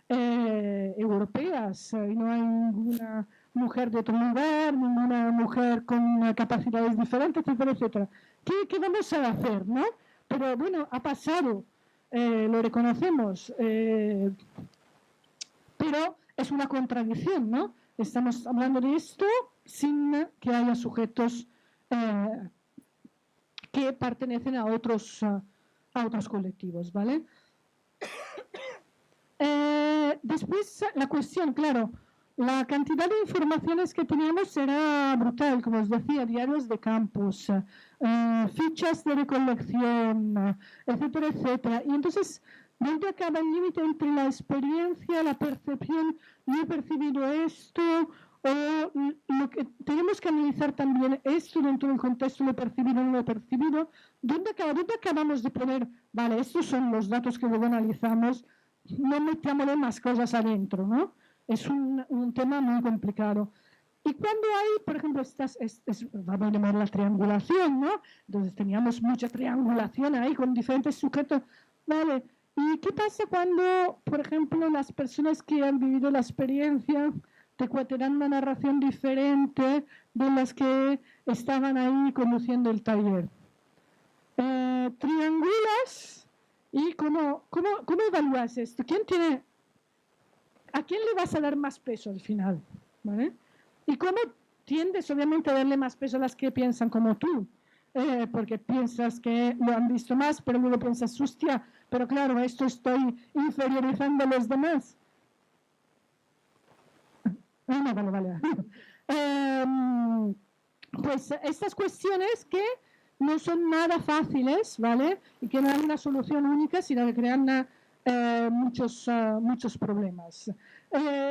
europeas, y no hay ninguna mujer de otro lugar, ninguna mujer con capacidades diferentes, etcétera, etcétera. ¿Qué vamos a hacer, no? Pero bueno, ha pasado, lo reconocemos, pero es una contradicción, ¿no? Estamos hablando de esto sin que haya sujetos que pertenecen a otros colectivos, ¿vale? Después, la cuestión, claro, la cantidad de informaciones que teníamos era brutal, como os decía, diarios de campus, fichas de recolección, etcétera, etcétera. Y entonces, ¿dónde acaba el límite entre la experiencia, la percepción, yo he percibido esto, o lo que tenemos que analizar también esto dentro del contexto, lo he percibido o no lo he percibido? ¿Dónde acabamos de poner, vale, estos son los datos que luego analizamos, no metámosle más cosas adentro, ¿no? Es un tema muy complicado. Y cuando hay, por ejemplo, vamos a llamar la triangulación, ¿no? Entonces teníamos mucha triangulación ahí con diferentes sujetos, ¿vale? ¿Y qué pasa cuando, por ejemplo, las personas que han vivido la experiencia te cuentan una narración diferente de las que estaban ahí conduciendo el taller? Triangulas y ¿cómo evalúas esto? ¿A quién le vas a dar más peso al final? ¿Vale? ¿Y cómo tiendes, obviamente, a darle más peso a las que piensan como tú? Porque piensas que lo han visto más, pero luego piensas, hostia, pero claro, esto estoy inferiorizando a los demás. No, vale. Pues estas cuestiones que no son nada fáciles, ¿vale? Y que no hay una solución única, sino que crean muchos problemas.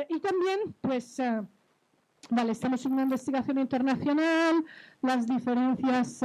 Y también, pues, vale, estamos en una investigación internacional, las diferencias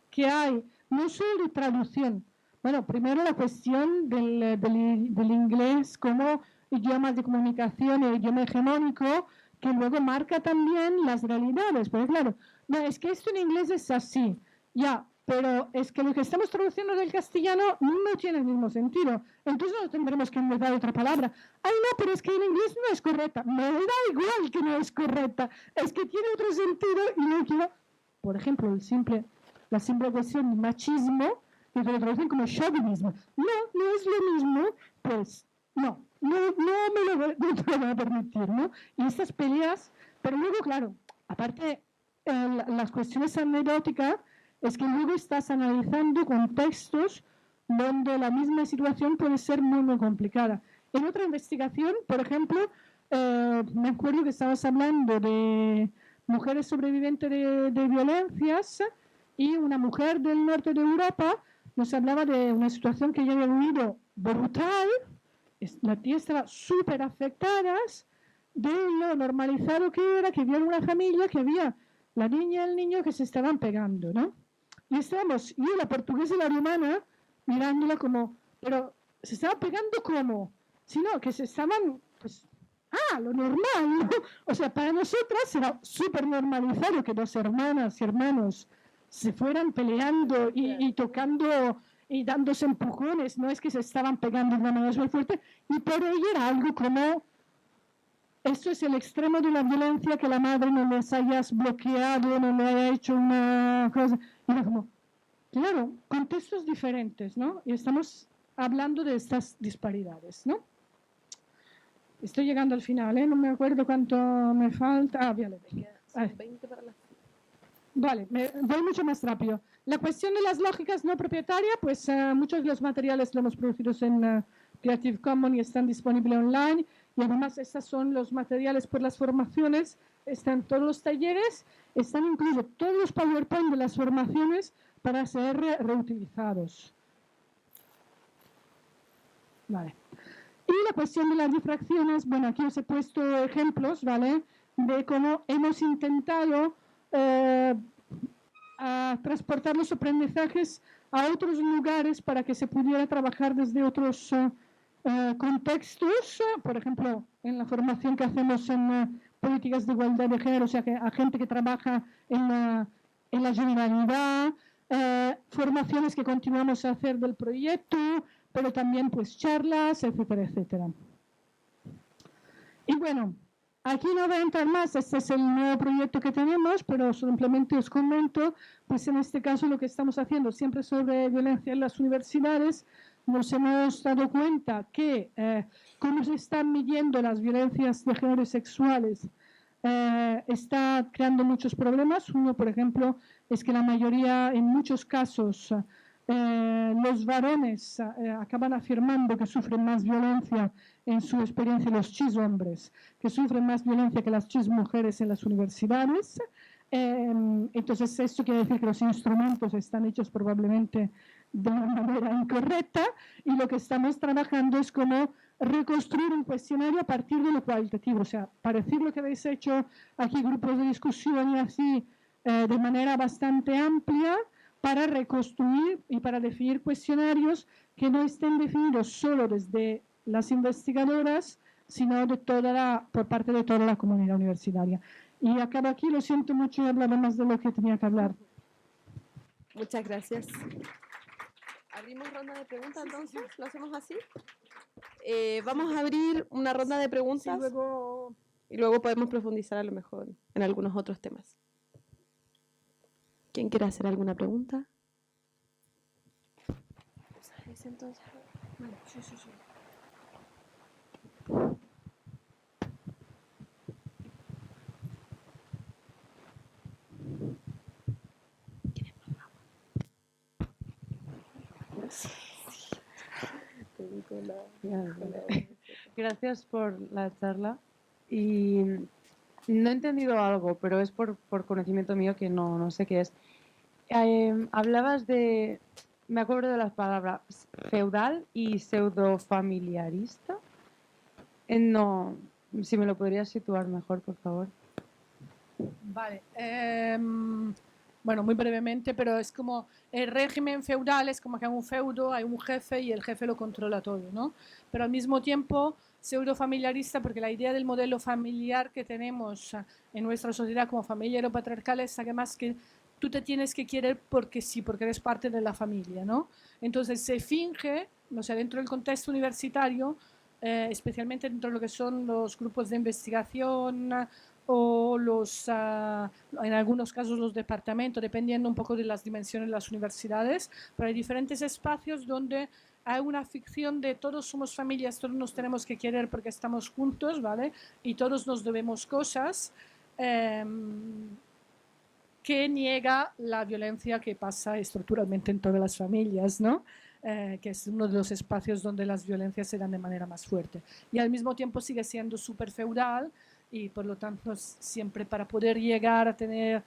que hay, no solo de traducción. Bueno, primero la cuestión del inglés como idioma de comunicación e idioma hegemónico, que luego marca también las realidades. Porque claro, no, es que esto en inglés es así, ya, pero es que lo que estamos traduciendo del castellano no tiene el mismo sentido. Entonces no tendremos que inventar otra palabra. Ay, no, pero es que en inglés no es correcta. Me da igual que no es correcta. Es que tiene otro sentido y no quiero... Por ejemplo, la simple cuestión de machismo, que lo traducen como chauvinismo. No es lo mismo, pues no me lo voy a permitir, ¿no? Y estas peleas, pero luego, claro, aparte, las cuestiones anecdóticas es que luego estás analizando contextos donde la misma situación puede ser muy complicada. En otra investigación, por ejemplo, me acuerdo que estabas hablando de mujeres sobrevivientes de violencias y una mujer del norte de Europa nos hablaba de una situación que ella había vivido brutal. La tía estaba súper afectada de lo normalizado que era, que había una familia que había la niña y el niño que se estaban pegando, ¿no? Y estábamos, yo, la portuguesa y la rumana, mirándola como, pero ¿se estaban pegando cómo? Sino que se estaban, pues, lo normal, ¿no? O sea, para nosotras era súper normalizado que dos hermanas y hermanos se fueran peleando y tocando y dándose empujones, no es que se estaban pegando de una manera muy fuerte, y por ello era algo como, esto es el extremo de la violencia, que la madre no les hayas bloqueado, no le haya hecho una cosa, y era como, claro, contextos diferentes, ¿no? Y estamos hablando de estas disparidades, ¿no? Estoy llegando al final, ¿eh? No me acuerdo cuánto me falta. Vale. Son 20 para las... Vale, voy mucho más rápido. La cuestión de las lógicas no propietarias, pues muchos de los materiales los hemos producido en Creative Commons y están disponibles online. Y además, estos son los materiales por las formaciones, están todos los talleres, están incluso todos los PowerPoint de las formaciones para ser reutilizados. Vale. Y la cuestión de las difracciones, bueno, aquí os he puesto ejemplos, ¿vale? De cómo hemos intentado a transportar los aprendizajes a otros lugares para que se pudiera trabajar desde otros contextos, por ejemplo, en la formación que hacemos en políticas de igualdad de género, o sea, a gente que trabaja en la Generalidad, formaciones que continuamos a hacer del proyecto, pero también pues charlas, etcétera, etcétera. Y bueno, aquí no voy a entrar más, este es el nuevo proyecto que tenemos, pero simplemente os comento, pues en este caso lo que estamos haciendo siempre sobre violencia en las universidades, nos hemos dado cuenta que cómo se están midiendo las violencias de género y sexuales está creando muchos problemas. Uno, por ejemplo, es que la mayoría, en muchos casos, los varones acaban afirmando que sufren más violencia en su experiencia, los chis hombres, que sufren más violencia que las chis mujeres en las universidades. Entonces, esto quiere decir que los instrumentos están hechos probablemente de una manera incorrecta y lo que estamos trabajando es como reconstruir un cuestionario a partir de lo cualitativo, o sea, parecer lo que habéis hecho aquí, grupos de discusión y así, de manera bastante amplia, para reconstruir y para definir cuestionarios que no estén definidos solo desde las investigadoras, sino de por parte de toda la comunidad universitaria. Y acabo aquí, lo siento mucho, he hablado más de lo que tenía que hablar. Muchas gracias. ¿Abrimos ronda de preguntas entonces? ¿Lo hacemos así? Vamos a abrir una ronda de preguntas y luego podemos profundizar a lo mejor en algunos otros temas. ¿Quién quiere hacer alguna pregunta? Entonces, bueno, sí. Gracias por la charla. Y no he entendido algo, pero es por conocimiento mío que no sé qué es. Hablabas de, me acuerdo de las palabras feudal y pseudofamiliarista. No, si me lo podrías situar mejor, por favor. Vale. Bueno, muy brevemente, pero es como el régimen feudal, es como que hay un feudo, hay un jefe y el jefe lo controla todo, ¿no? Pero al mismo tiempo pseudo-familiarista, porque la idea del modelo familiar que tenemos en nuestra sociedad como familia heteropatriarcal es además que tú te tienes que querer porque sí, porque eres parte de la familia, ¿no? Entonces se finge, o sea, dentro del contexto universitario, especialmente dentro de lo que son los grupos de investigación o en algunos casos los departamentos, dependiendo un poco de las dimensiones de las universidades, pero hay diferentes espacios donde hay una ficción de todos somos familias, todos nos tenemos que querer porque estamos juntos, ¿vale? Y todos nos debemos cosas, que niega la violencia que pasa estructuralmente en todas las familias, ¿no? Que es uno de los espacios donde las violencias se dan de manera más fuerte. Y al mismo tiempo sigue siendo súper feudal y por lo tanto siempre para poder llegar a tener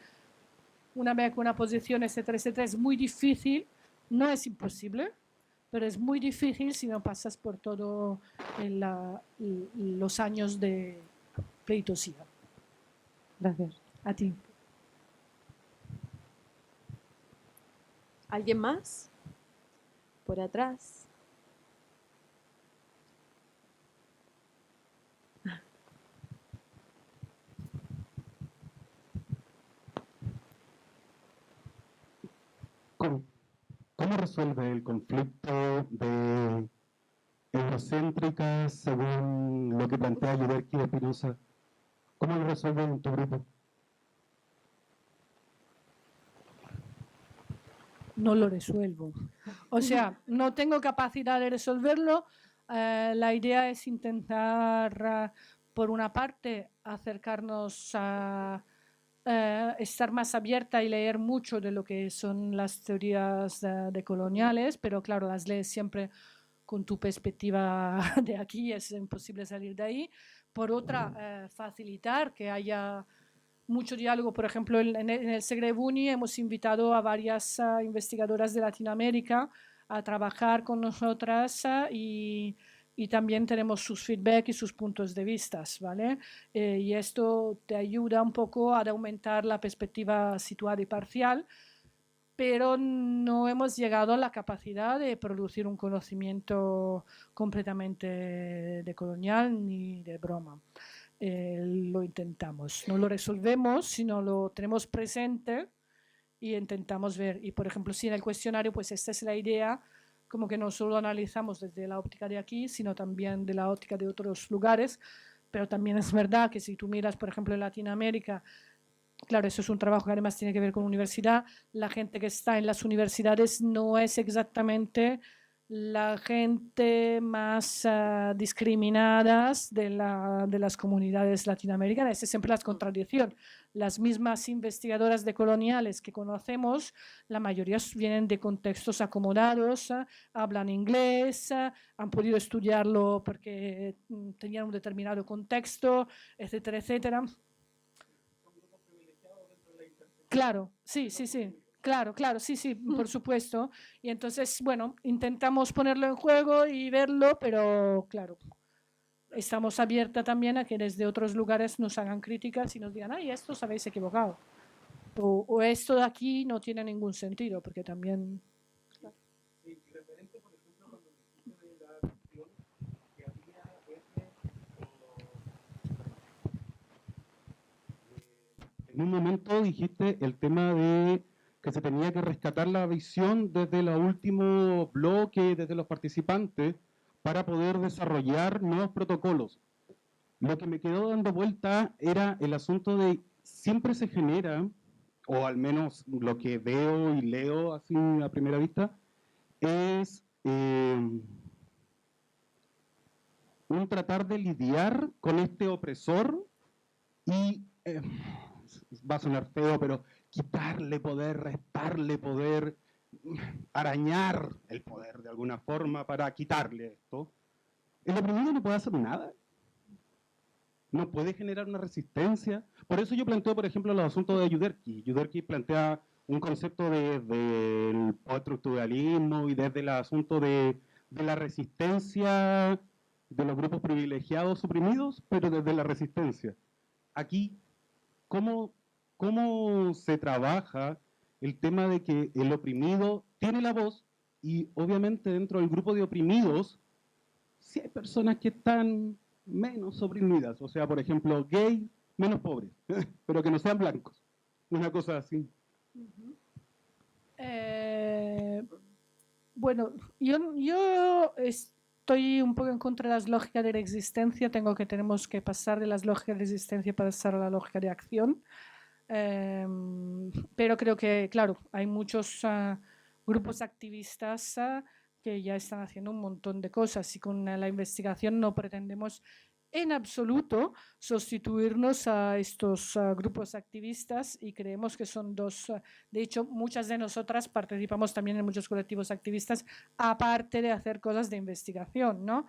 una posición, etcétera, etcétera, es muy difícil, no es imposible, pero es muy difícil si no pasas por todos los años de pleitosía. Gracias. A ti. ¿Alguien más? Por atrás. ¿Cómo resuelve el conflicto de eurocéntricas según lo que plantea Yuderki de Spinoza? ¿Cómo lo resuelve en tu grupo? No lo resuelvo. O sea, no tengo capacidad de resolverlo. La idea es intentar, por una parte, acercarnos a estar más abierta y leer mucho de lo que son las teorías decoloniales, pero claro, las lees siempre con tu perspectiva de aquí, es imposible salir de ahí. Por otra, facilitar que haya mucho diálogo. Por ejemplo, en el Segrebuni hemos invitado a varias investigadoras de Latinoamérica a trabajar con nosotras y también tenemos sus feedback y sus puntos de vista, ¿vale? Y esto te ayuda un poco a aumentar la perspectiva situada y parcial. pero no hemos llegado a la capacidad de producir un conocimiento completamente decolonial ni de broma. Lo intentamos, no lo resolvemos, sino lo tenemos presente y intentamos ver. Y por ejemplo, si en el cuestionario, pues esta es la idea, como que no solo analizamos desde la óptica de aquí, sino también de la óptica de otros lugares, pero también es verdad que si tú miras, por ejemplo, en Latinoamérica, claro, eso es un trabajo que además tiene que ver con universidad, la gente que está en las universidades no es exactamente la gente más discriminadas de las comunidades latinoamericanas. Esa es siempre la contradicción. Las mismas investigadoras decoloniales que conocemos, la mayoría vienen de contextos acomodados, hablan inglés, han podido estudiarlo porque tenían un determinado contexto, etcétera, etcétera. Claro, sí, sí, sí. Claro, claro, sí, sí, por supuesto. Y entonces, bueno, intentamos ponerlo en juego y verlo, pero claro, estamos abiertas también a que desde otros lugares nos hagan críticas y nos digan, ay, esto os habéis equivocado. O esto de aquí no tiene ningún sentido, porque también... Sí, referente, por ejemplo, cuando dijiste de la cuestión que había en un momento dijiste el tema de que se tenía que rescatar la visión desde el último bloque, desde los participantes, para poder desarrollar nuevos protocolos. Lo que me quedó dando vuelta era el asunto de siempre se genera, o al menos lo que veo y leo así a primera vista, es un tratar de lidiar con este opresor y, va a sonar feo, pero quitarle poder, restarle poder, arañar el poder de alguna forma para quitarle esto. El oprimido no puede hacer nada. No puede generar una resistencia. Por eso yo planteo, por ejemplo, los asuntos de Yuderki. Yuderki plantea un concepto del postestructuralismo y desde el asunto de la resistencia de los grupos privilegiados suprimidos, pero desde la resistencia. Aquí, ¿cómo se trabaja el tema de que el oprimido tiene la voz y obviamente dentro del grupo de oprimidos, sí hay personas que están menos oprimidas, o sea, por ejemplo, gay, menos pobres, pero que no sean blancos, una cosa así. Bueno, yo estoy un poco en contra de las lógicas de la existencia, tenemos que pasar de las lógicas de existencia para pasar a la lógica de acción, pero creo que, claro, hay muchos grupos activistas que ya están haciendo un montón de cosas y con la investigación no pretendemos en absoluto sustituirnos a estos grupos activistas y creemos que son dos, de hecho muchas de nosotras participamos también en muchos colectivos activistas aparte de hacer cosas de investigación, ¿no?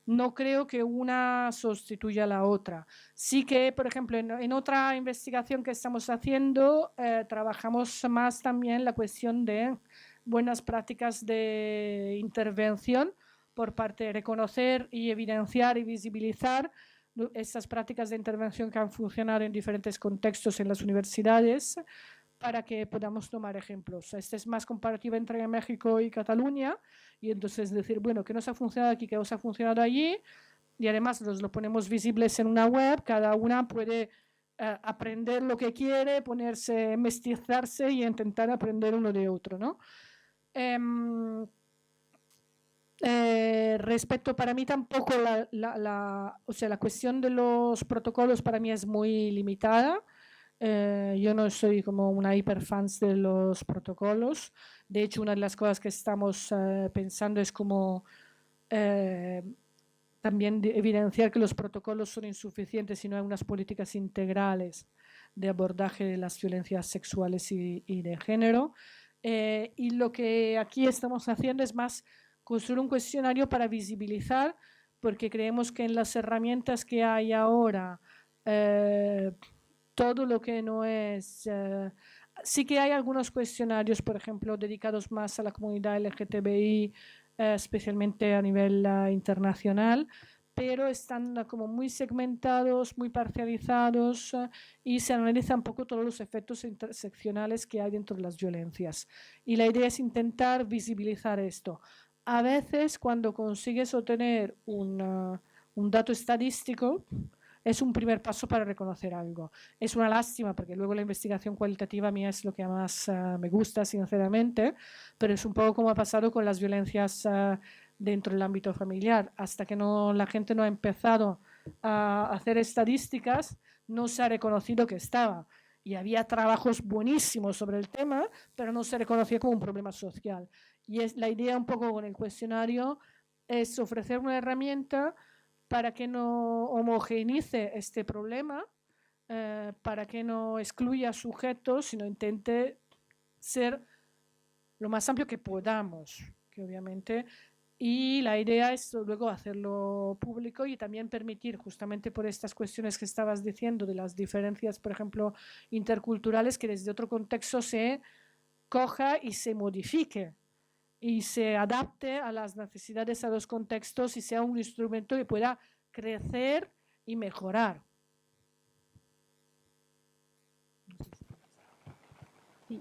No creo que una sustituya a la otra. Sí que, por ejemplo, en otra investigación que estamos haciendo, trabajamos más también la cuestión de buenas prácticas de intervención por parte de reconocer y evidenciar y visibilizar estas prácticas de intervención que han funcionado en diferentes contextos en las universidades para que podamos tomar ejemplos. Este es más comparativo entre México y Cataluña y entonces decir, bueno, ¿qué nos ha funcionado aquí? ¿Qué nos ha funcionado allí? Y además los lo ponemos visibles en una web, cada una puede aprender lo que quiere, ponerse, mestizarse y intentar aprender uno de otro, ¿no? Respecto para mí tampoco o sea, la cuestión de los protocolos para mí es muy limitada. Yo no soy como una hiperfans de los protocolos. De hecho, una de las cosas que estamos pensando es como también evidenciar que los protocolos son insuficientes y no hay unas políticas integrales de abordaje de las violencias sexuales y de género. Y lo que aquí estamos haciendo es más construir un cuestionario para visibilizar, porque creemos que en las herramientas que hay ahora, todo lo que no es... sí que hay algunos cuestionarios, por ejemplo, dedicados más a la comunidad LGTBI, especialmente a nivel internacional, pero están como muy segmentados, muy parcializados y se analiza un poco todos los efectos interseccionales que hay dentro de las violencias. Y la idea es intentar visibilizar esto. A veces, cuando consigues obtener un dato estadístico, es un primer paso para reconocer algo. Es una lástima porque luego la investigación cualitativa a mí es lo que más me gusta, sinceramente, pero es un poco como ha pasado con las violencias dentro del ámbito familiar. Hasta que la gente no ha empezado a hacer estadísticas, no se ha reconocido que estaba. Y había trabajos buenísimos sobre el tema, pero no se reconocía como un problema social. Y la idea un poco con el cuestionario es ofrecer una herramienta para que no homogeneice este problema, para que no excluya sujetos, sino intente ser lo más amplio que podamos, que obviamente, y la idea es luego hacerlo público y también permitir, justamente por estas cuestiones que estabas diciendo, de las diferencias, por ejemplo, interculturales, que desde otro contexto se coja y se modifique y se adapte a las necesidades a los contextos y sea un instrumento que pueda crecer y mejorar. Sí,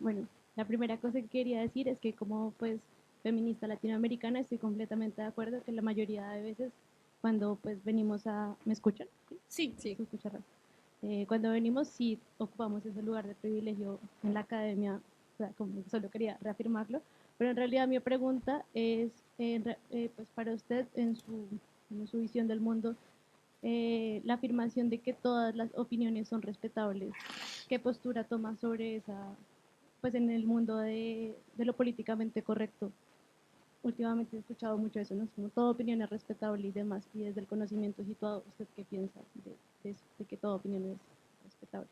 bueno, la primera cosa que quería decir es que como pues feminista latinoamericana estoy completamente de acuerdo que la mayoría de veces cuando pues venimos a... ¿Me escuchan? Sí. ¿Se escucha raro? Cuando venimos sí ocupamos ese lugar de privilegio en la academia, o sea, como solo quería reafirmarlo, pero en realidad mi pregunta es, pues para usted en su visión del mundo, la afirmación de que todas las opiniones son respetables, ¿qué postura toma sobre esa, pues en el mundo de lo políticamente correcto? Últimamente he escuchado mucho eso, ¿no? Como toda opinión es respetable y demás, y desde el conocimiento situado, ¿usted qué piensa de eso, de que toda opinión es respetable?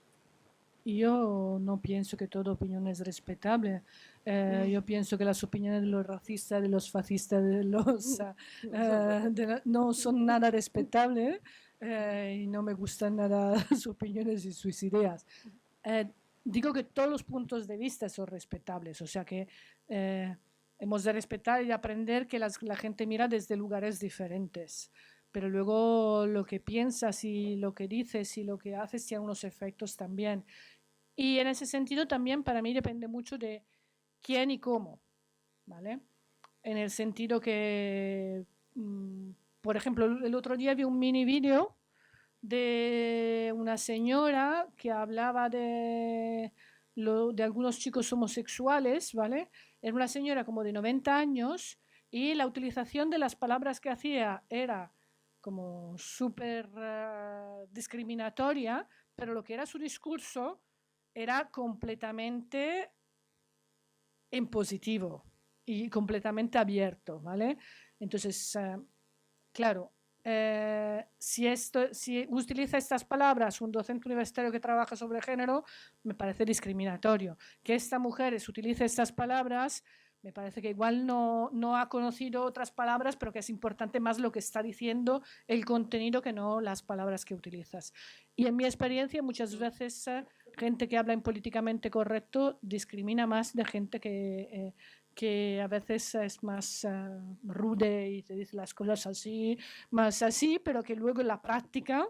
Yo no pienso que toda opinión es respetable. Yo pienso que las opiniones de los racistas, de los fascistas, no son nada respetables y no me gustan nada sus opiniones y sus ideas. Digo que todos los puntos de vista son respetables, o sea que hemos de respetar y aprender que la gente mira desde lugares diferentes. Pero luego lo que piensas y lo que dices y lo que haces tiene unos efectos también. Y en ese sentido también para mí depende mucho de quién y cómo, ¿vale? En el sentido que, por ejemplo, el otro día vi un mini vídeo de una señora que hablaba de algunos chicos homosexuales, ¿vale? Era una señora como de 90 años y la utilización de las palabras que hacía era como súper discriminatoria, pero lo que era su discurso era completamente en positivo y completamente abierto, ¿vale? Entonces, claro, si utiliza estas palabras un docente universitario que trabaja sobre género, me parece discriminatorio. Que esta mujer utilice estas palabras, me parece que igual no ha conocido otras palabras, pero que es importante más lo que está diciendo el contenido que no las palabras que utilizas. Y en mi experiencia, muchas veces gente que habla en políticamente correcto discrimina más de gente que a veces es más rude y te dice las cosas así, más así, pero que luego en la práctica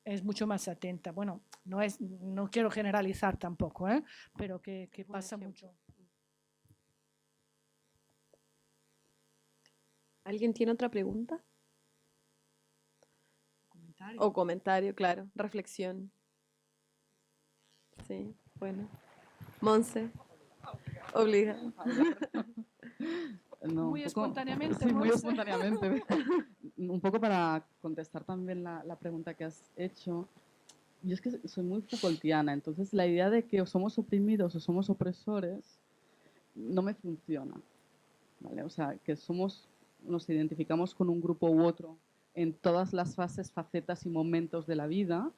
es mucho más atenta. Bueno, no quiero generalizar tampoco, pero que pasa mucho. ¿Alguien tiene otra pregunta? O comentario, claro. Reflexión. Sí, bueno. Monse. Obliga. No, Muy espontáneamente. Sí, muy Monse. espontáneamente. Un poco para contestar también la pregunta que has hecho. Yo es que soy muy Foucaultiana, entonces la idea de que o somos oprimidos o somos opresores no me funciona, ¿vale? O sea, que nos identificamos con un grupo u otro en todas las fases, facetas y momentos de la vida.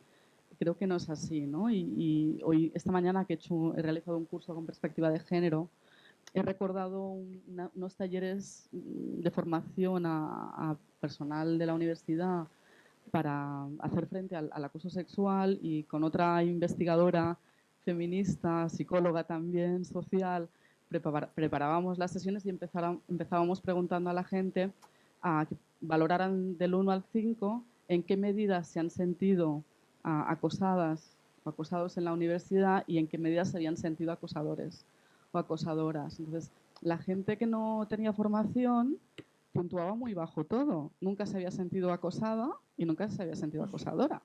Creo que no es así, ¿no? Y hoy, esta mañana que he realizado un curso con perspectiva de género, he recordado unos talleres de formación a personal de la universidad para hacer frente al acoso sexual, y con otra investigadora feminista, psicóloga también, social, preparábamos las sesiones y empezábamos preguntando a la gente a que valoraran del 1 al 5 en qué medida se han sentido acosadas o acosados en la universidad y en qué medida se habían sentido acosadores o acosadoras. Entonces, la gente que no tenía formación puntuaba muy bajo todo. Nunca se había sentido acosada y nunca se había sentido acosadora.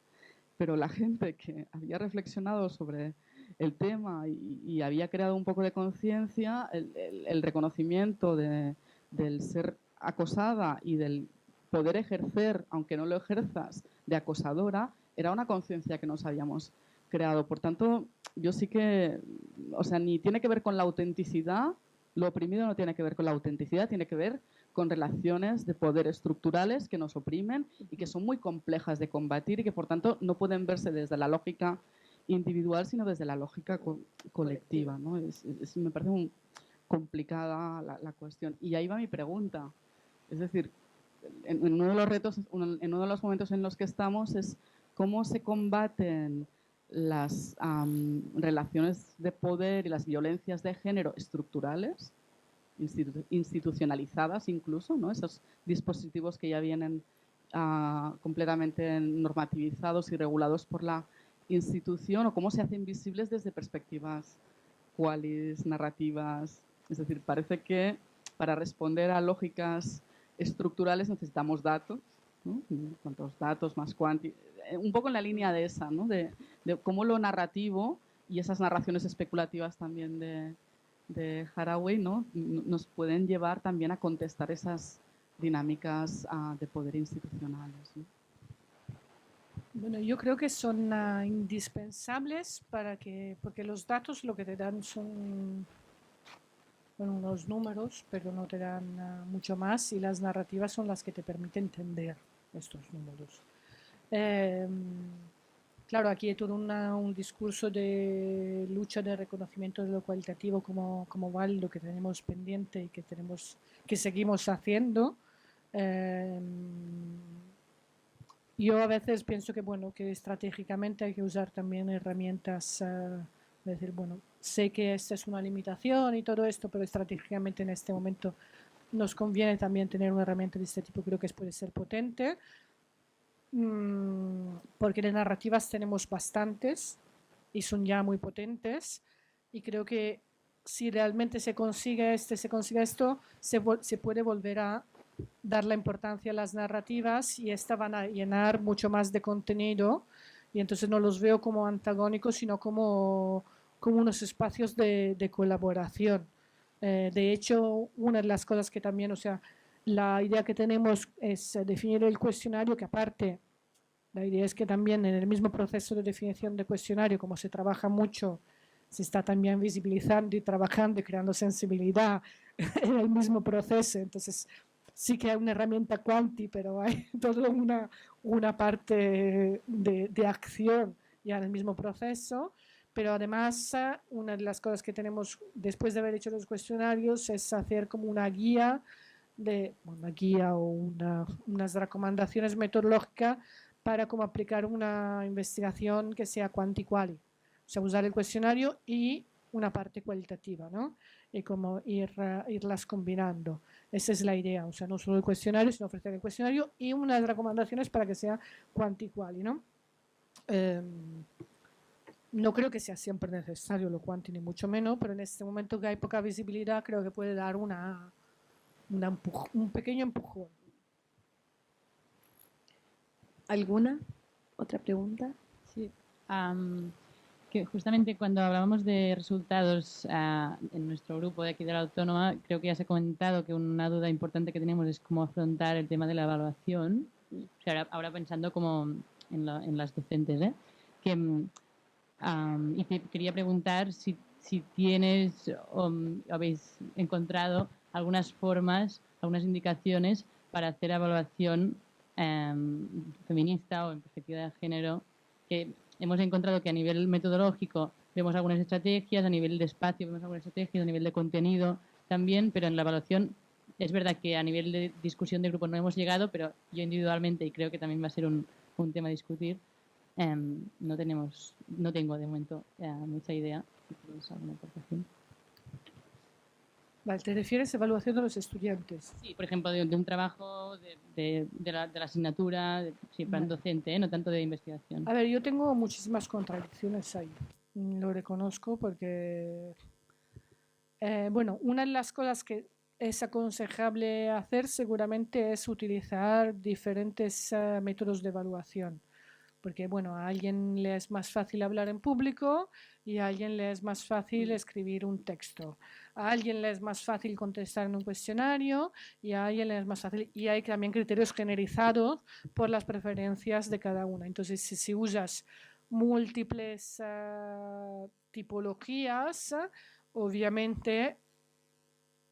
Pero la gente que había reflexionado sobre el tema y había creado un poco de conciencia, el reconocimiento del ser acosada y del poder ejercer, aunque no lo ejerzas, de acosadora, era una conciencia que nos habíamos creado. Por tanto, yo sí que, o sea, ni tiene que ver con la autenticidad, lo oprimido no tiene que ver con la autenticidad, tiene que ver con relaciones de poder estructurales que nos oprimen y que son muy complejas de combatir y que, por tanto, no pueden verse desde la lógica individual, sino desde la lógica colectiva, ¿no? Me parece muy complicada la cuestión. Y ahí va mi pregunta. Es decir, en uno de los retos, en uno de los momentos en los que estamos es cómo se combaten las relaciones de poder y las violencias de género estructurales, institucionalizadas incluso, ¿no? Esos dispositivos que ya vienen completamente normativizados y regulados por la institución, o cómo se hacen visibles desde perspectivas cuales, narrativas. Es decir, parece que para responder a lógicas estructurales necesitamos datos, ¿no? Cuantos datos más un poco en la línea de esa, ¿no? de cómo lo narrativo y esas narraciones especulativas también de Haraway, ¿no? Nos pueden llevar también a contestar esas dinámicas de poder institucionales, ¿no? Bueno, yo creo que son indispensables porque los datos lo que te dan son unos números, pero no te dan mucho más, y las narrativas son las que te permiten entender estos números. Claro, aquí hay todo un discurso de lucha de reconocimiento de lo cualitativo como válido que tenemos pendiente y que seguimos haciendo. Yo a veces pienso que, bueno, que estratégicamente hay que usar también herramientas, decir, bueno, sé que esta es una limitación y todo esto, pero estratégicamente en este momento nos conviene también tener una herramienta de este tipo, creo que puede ser potente, porque de narrativas tenemos bastantes y son ya muy potentes, y creo que si realmente se consigue esto, se puede volver a dar la importancia a las narrativas, y estas van a llenar mucho más de contenido, y entonces no los veo como antagónicos, sino como unos espacios de colaboración. De hecho, una de las cosas que también, o sea, la idea que tenemos es definir el cuestionario, que aparte, la idea es que también en el mismo proceso de definición de cuestionario, como se trabaja mucho, se está también visibilizando y trabajando y creando sensibilidad en el mismo proceso. Entonces, sí que hay una herramienta Quanti, pero hay toda una parte de acción ya en el mismo proceso. Pero además, una de las cosas que tenemos después de haber hecho los cuestionarios es hacer como una guía, o unas recomendaciones metodológicas para cómo aplicar una investigación que sea quanti-quali. O sea, usar el cuestionario y una parte cualitativa, ¿no? Y cómo irlas combinando. Esa es la idea, o sea, no solo el cuestionario, sino ofrecer el cuestionario y unas recomendaciones para que sea quanti-quali, ¿no? No creo que sea siempre necesario lo quanti, ni mucho menos, pero en este momento que hay poca visibilidad, creo que puede dar un pequeño empujón. ¿Alguna otra pregunta? Sí. Que justamente cuando hablábamos de resultados en nuestro grupo de aquí de la Autónoma, creo que ya se ha comentado que una duda importante que tenemos es cómo afrontar el tema de la evaluación. O sea, ahora pensando como en las docentes, y te quería preguntar si tienes o habéis encontrado algunas formas, algunas indicaciones para hacer evaluación feminista o en perspectiva de género, que hemos encontrado que a nivel metodológico vemos algunas estrategias, a nivel de espacio vemos algunas estrategias, a nivel de contenido también, pero en la evaluación es verdad que a nivel de discusión de grupo no hemos llegado, pero yo individualmente, y creo que también va a ser un tema a discutir, no tengo de momento mucha idea. Si tienes alguna aportación. Vale, ¿te refieres a evaluación de los estudiantes? Sí, por ejemplo, de un trabajo, de la asignatura, sí, plan Vale. docente, no tanto de investigación. A ver, yo tengo muchísimas contradicciones ahí. Lo reconozco porque, bueno, una de las cosas que es aconsejable hacer seguramente es utilizar diferentes métodos de evaluación. Porque, bueno, a alguien le es más fácil hablar en público y a alguien le es más fácil escribir un texto. A alguien le es más fácil contestar en un cuestionario y a alguien le es más fácil. Y hay también criterios generalizados por las preferencias de cada una. Entonces, si usas múltiples tipologías, obviamente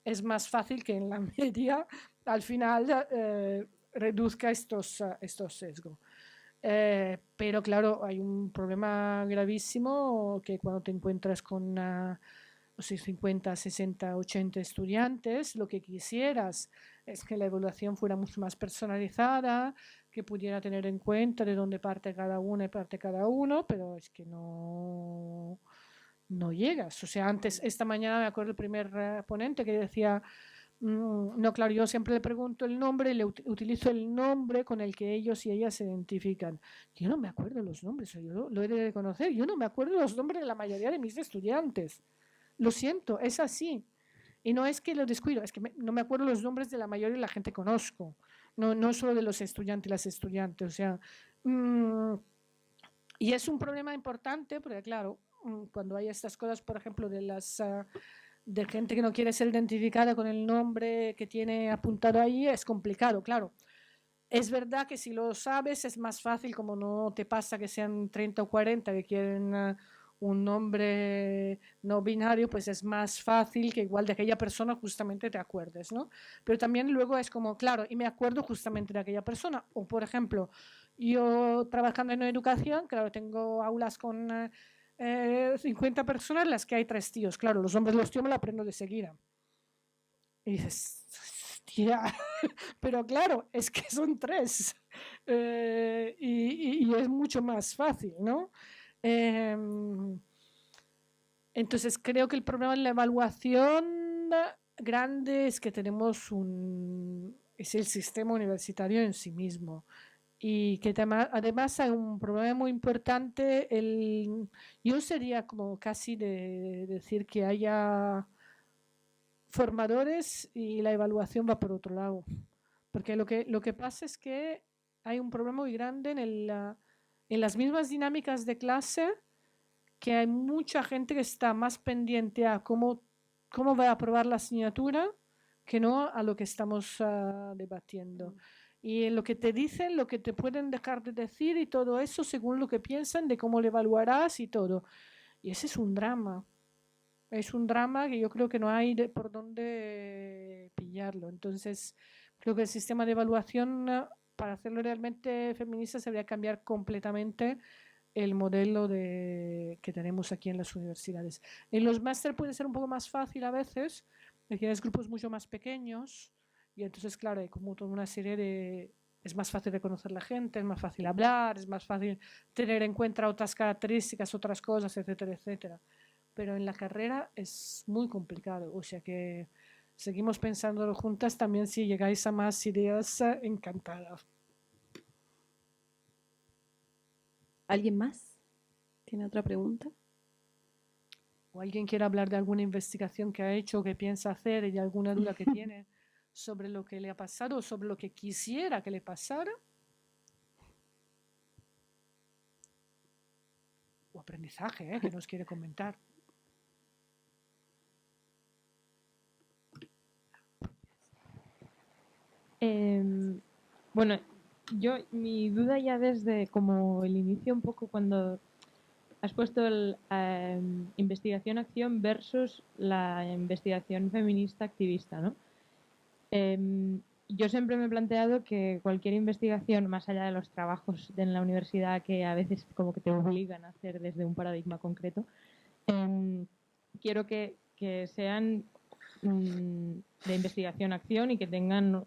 es más fácil que en la media al final reduzca estos sesgos. Pero claro, hay un problema gravísimo que cuando te encuentras con 50, 60, 80 estudiantes, lo que quisieras es que la evaluación fuera mucho más personalizada, que pudiera tener en cuenta de dónde parte cada uno y parte cada uno, pero es que no llegas. O sea, antes, esta mañana me acuerdo el primer ponente que decía, no, claro, yo siempre le pregunto el nombre, le utilizo el nombre con el que ellos y ellas se identifican. Yo no me acuerdo los nombres, yo lo he de conocer, yo no me acuerdo los nombres de la mayoría de mis estudiantes. Lo siento, es así. Y no es que lo descuido, es que no me acuerdo los nombres de la mayoría de la gente que conozco. No solo de los estudiantes y las estudiantes. O sea, y es un problema importante porque, claro, cuando hay estas cosas, por ejemplo, de gente que no quiere ser identificada con el nombre que tiene apuntado ahí, es complicado, claro. Es verdad que si lo sabes es más fácil, como no te pasa que sean 30 o 40 que quieren un nombre no binario, pues es más fácil que igual de aquella persona justamente te acuerdes, ¿no? Pero también luego es como, claro, y me acuerdo justamente de aquella persona. O, por ejemplo, yo trabajando en educación, claro, tengo aulas con 50 personas, las que hay 3 tíos. Claro, los nombres de los tíos me lo aprendo de seguida. Y dices, hostia, pero claro, es que son 3. Y es mucho más fácil, ¿no? Entonces creo que el problema en la evaluación grande es que tenemos es el sistema universitario en sí mismo. Y que además hay un problema muy importante, yo sería como casi de decir que haya formadores y la evaluación va por otro lado. Porque lo que pasa es que hay un problema muy grande en las mismas dinámicas de clase, que hay mucha gente que está más pendiente a cómo va a aprobar la asignatura que no a lo que estamos debatiendo. Y en lo que te dicen, lo que te pueden dejar de decir y todo eso según lo que piensan de cómo lo evaluarás y todo. Y ese es un drama. Es un drama que yo creo que no hay por dónde pillarlo. Entonces, creo que el sistema de evaluación, para hacerlo realmente feminista, se debería cambiar completamente el modelo que tenemos aquí en las universidades. En los máster puede ser un poco más fácil a veces, tienes grupos mucho más pequeños y entonces, claro, hay como toda una serie de... Es más fácil de conocer la gente, es más fácil hablar, es más fácil tener en cuenta otras características, otras cosas, etcétera, etcétera. Pero en la carrera es muy complicado, o sea que seguimos pensándolo juntas, también si llegáis a más ideas, encantada. ¿Alguien más? ¿Tiene otra pregunta? ¿O alguien quiere hablar de alguna investigación que ha hecho o que piensa hacer y de alguna duda que tiene sobre lo que le ha pasado o sobre lo que quisiera que le pasara? O aprendizaje, que nos quiere comentar. Bueno, mi duda ya desde como el inicio un poco cuando has puesto investigación-acción versus la investigación feminista activista, ¿no? Yo siempre me he planteado que cualquier investigación, más allá de los trabajos en la universidad que a veces como que te obligan a hacer desde un paradigma concreto, quiero que sean de investigación-acción y que tengan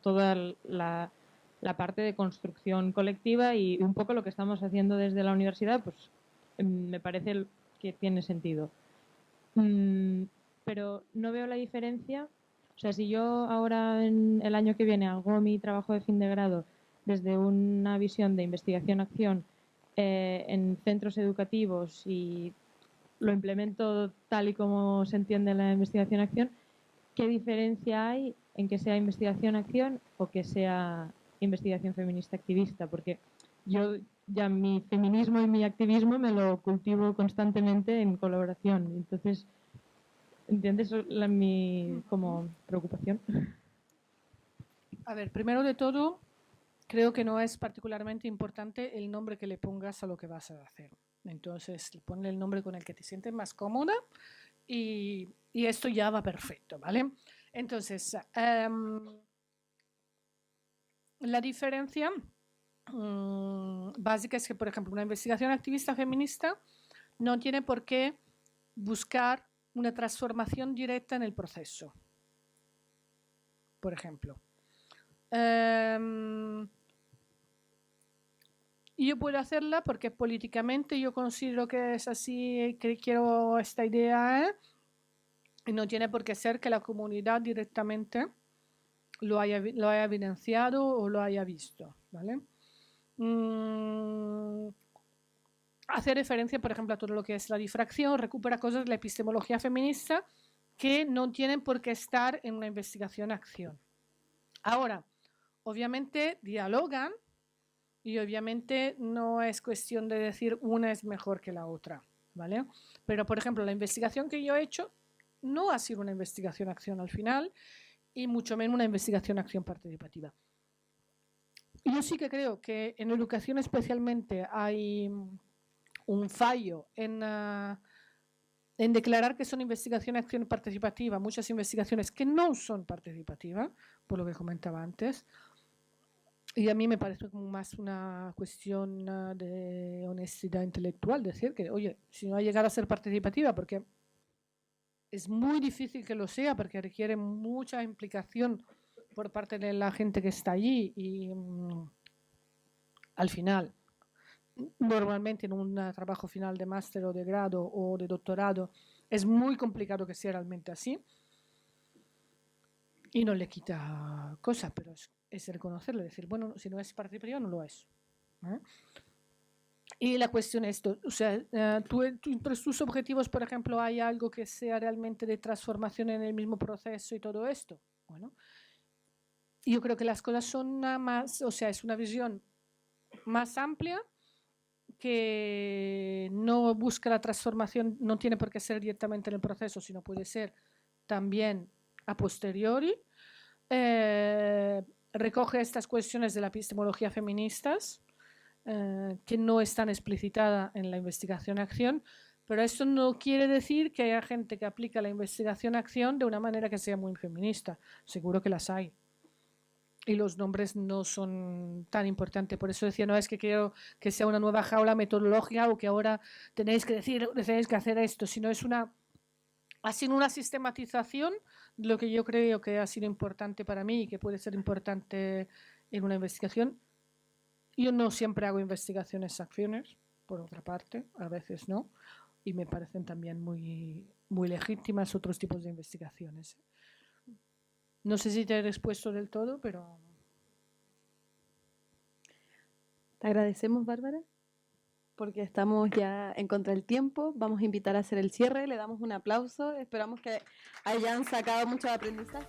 toda la parte de construcción colectiva y un poco lo que estamos haciendo desde la universidad, pues me parece que tiene sentido. pero no veo la diferencia. O sea, si yo ahora en el año que viene hago mi trabajo de fin de grado desde una visión de investigación-acción en centros educativos y lo implemento tal y como se entiende la investigación-acción, ¿qué diferencia hay en que sea investigación-acción o que sea investigación feminista activista? Porque yo ya mi feminismo y mi activismo me lo cultivo constantemente en colaboración. Entonces, ¿entiendes mi como preocupación? A ver, primero de todo, creo que no es particularmente importante el nombre que le pongas a lo que vas a hacer. Entonces, ponle el nombre con el que te sientes más cómoda y esto ya va perfecto, ¿vale? Entonces, la diferencia básica es que, por ejemplo, una investigación activista feminista no tiene por qué buscar una transformación directa en el proceso, por ejemplo. Yo puedo hacerla porque políticamente yo considero que es así, que quiero esta idea, y no tiene por qué ser que la comunidad directamente lo haya evidenciado o lo haya visto, ¿vale? Hace referencia, por ejemplo, a todo lo que es la difracción, recupera cosas de la epistemología feminista que no tienen por qué estar en una investigación-acción. Ahora, obviamente dialogan y obviamente no es cuestión de decir una es mejor que la otra, ¿vale? Pero, por ejemplo, la investigación que yo he hecho no ha sido una investigación-acción al final y mucho menos una investigación-acción participativa. Yo sí que creo que en educación especialmente hay un fallo en declarar que son investigación-acción participativa, muchas investigaciones que no son participativas, por lo que comentaba antes. Y a mí me parece como más una cuestión de honestidad intelectual, decir que, oye, si no va a llegar a ser participativa, porque es muy difícil que lo sea, porque requiere mucha implicación por parte de la gente que está allí y al final, normalmente en un trabajo final de máster o de grado o de doctorado, es muy complicado que sea realmente así y no le quita cosa, pero es reconocerlo, decir, bueno, si no es participativo, no lo es. Y la cuestión es esto, o sea, entre tus objetivos, por ejemplo, ¿hay algo que sea realmente de transformación en el mismo proceso y todo esto? Bueno, yo creo que las cosas son más, o sea, es una visión más amplia que no busca la transformación, no tiene por qué ser directamente en el proceso, sino puede ser también a posteriori. Recoge estas cuestiones de la epistemología feministas que no están explicitadas en la investigación-acción, pero esto no quiere decir que haya gente que aplica la investigación-acción de una manera que sea muy feminista. Seguro que las hay. Y los nombres no son tan importantes. Por eso decía, no es que quiero que sea una nueva jaula metodológica o que ahora tenéis que decir, tenéis que hacer esto, sino es ha sido una sistematización de lo que yo creo que ha sido importante para mí y que puede ser importante en una investigación. Yo no siempre hago investigaciones-acciones, por otra parte, a veces no, y me parecen también muy, muy legítimas otros tipos de investigaciones. No sé si te he respuesto del todo, pero... Te agradecemos, Bárbara, porque estamos ya en contra del tiempo. Vamos a invitar a hacer el cierre, le damos un aplauso, esperamos que hayan sacado mucho aprendizaje.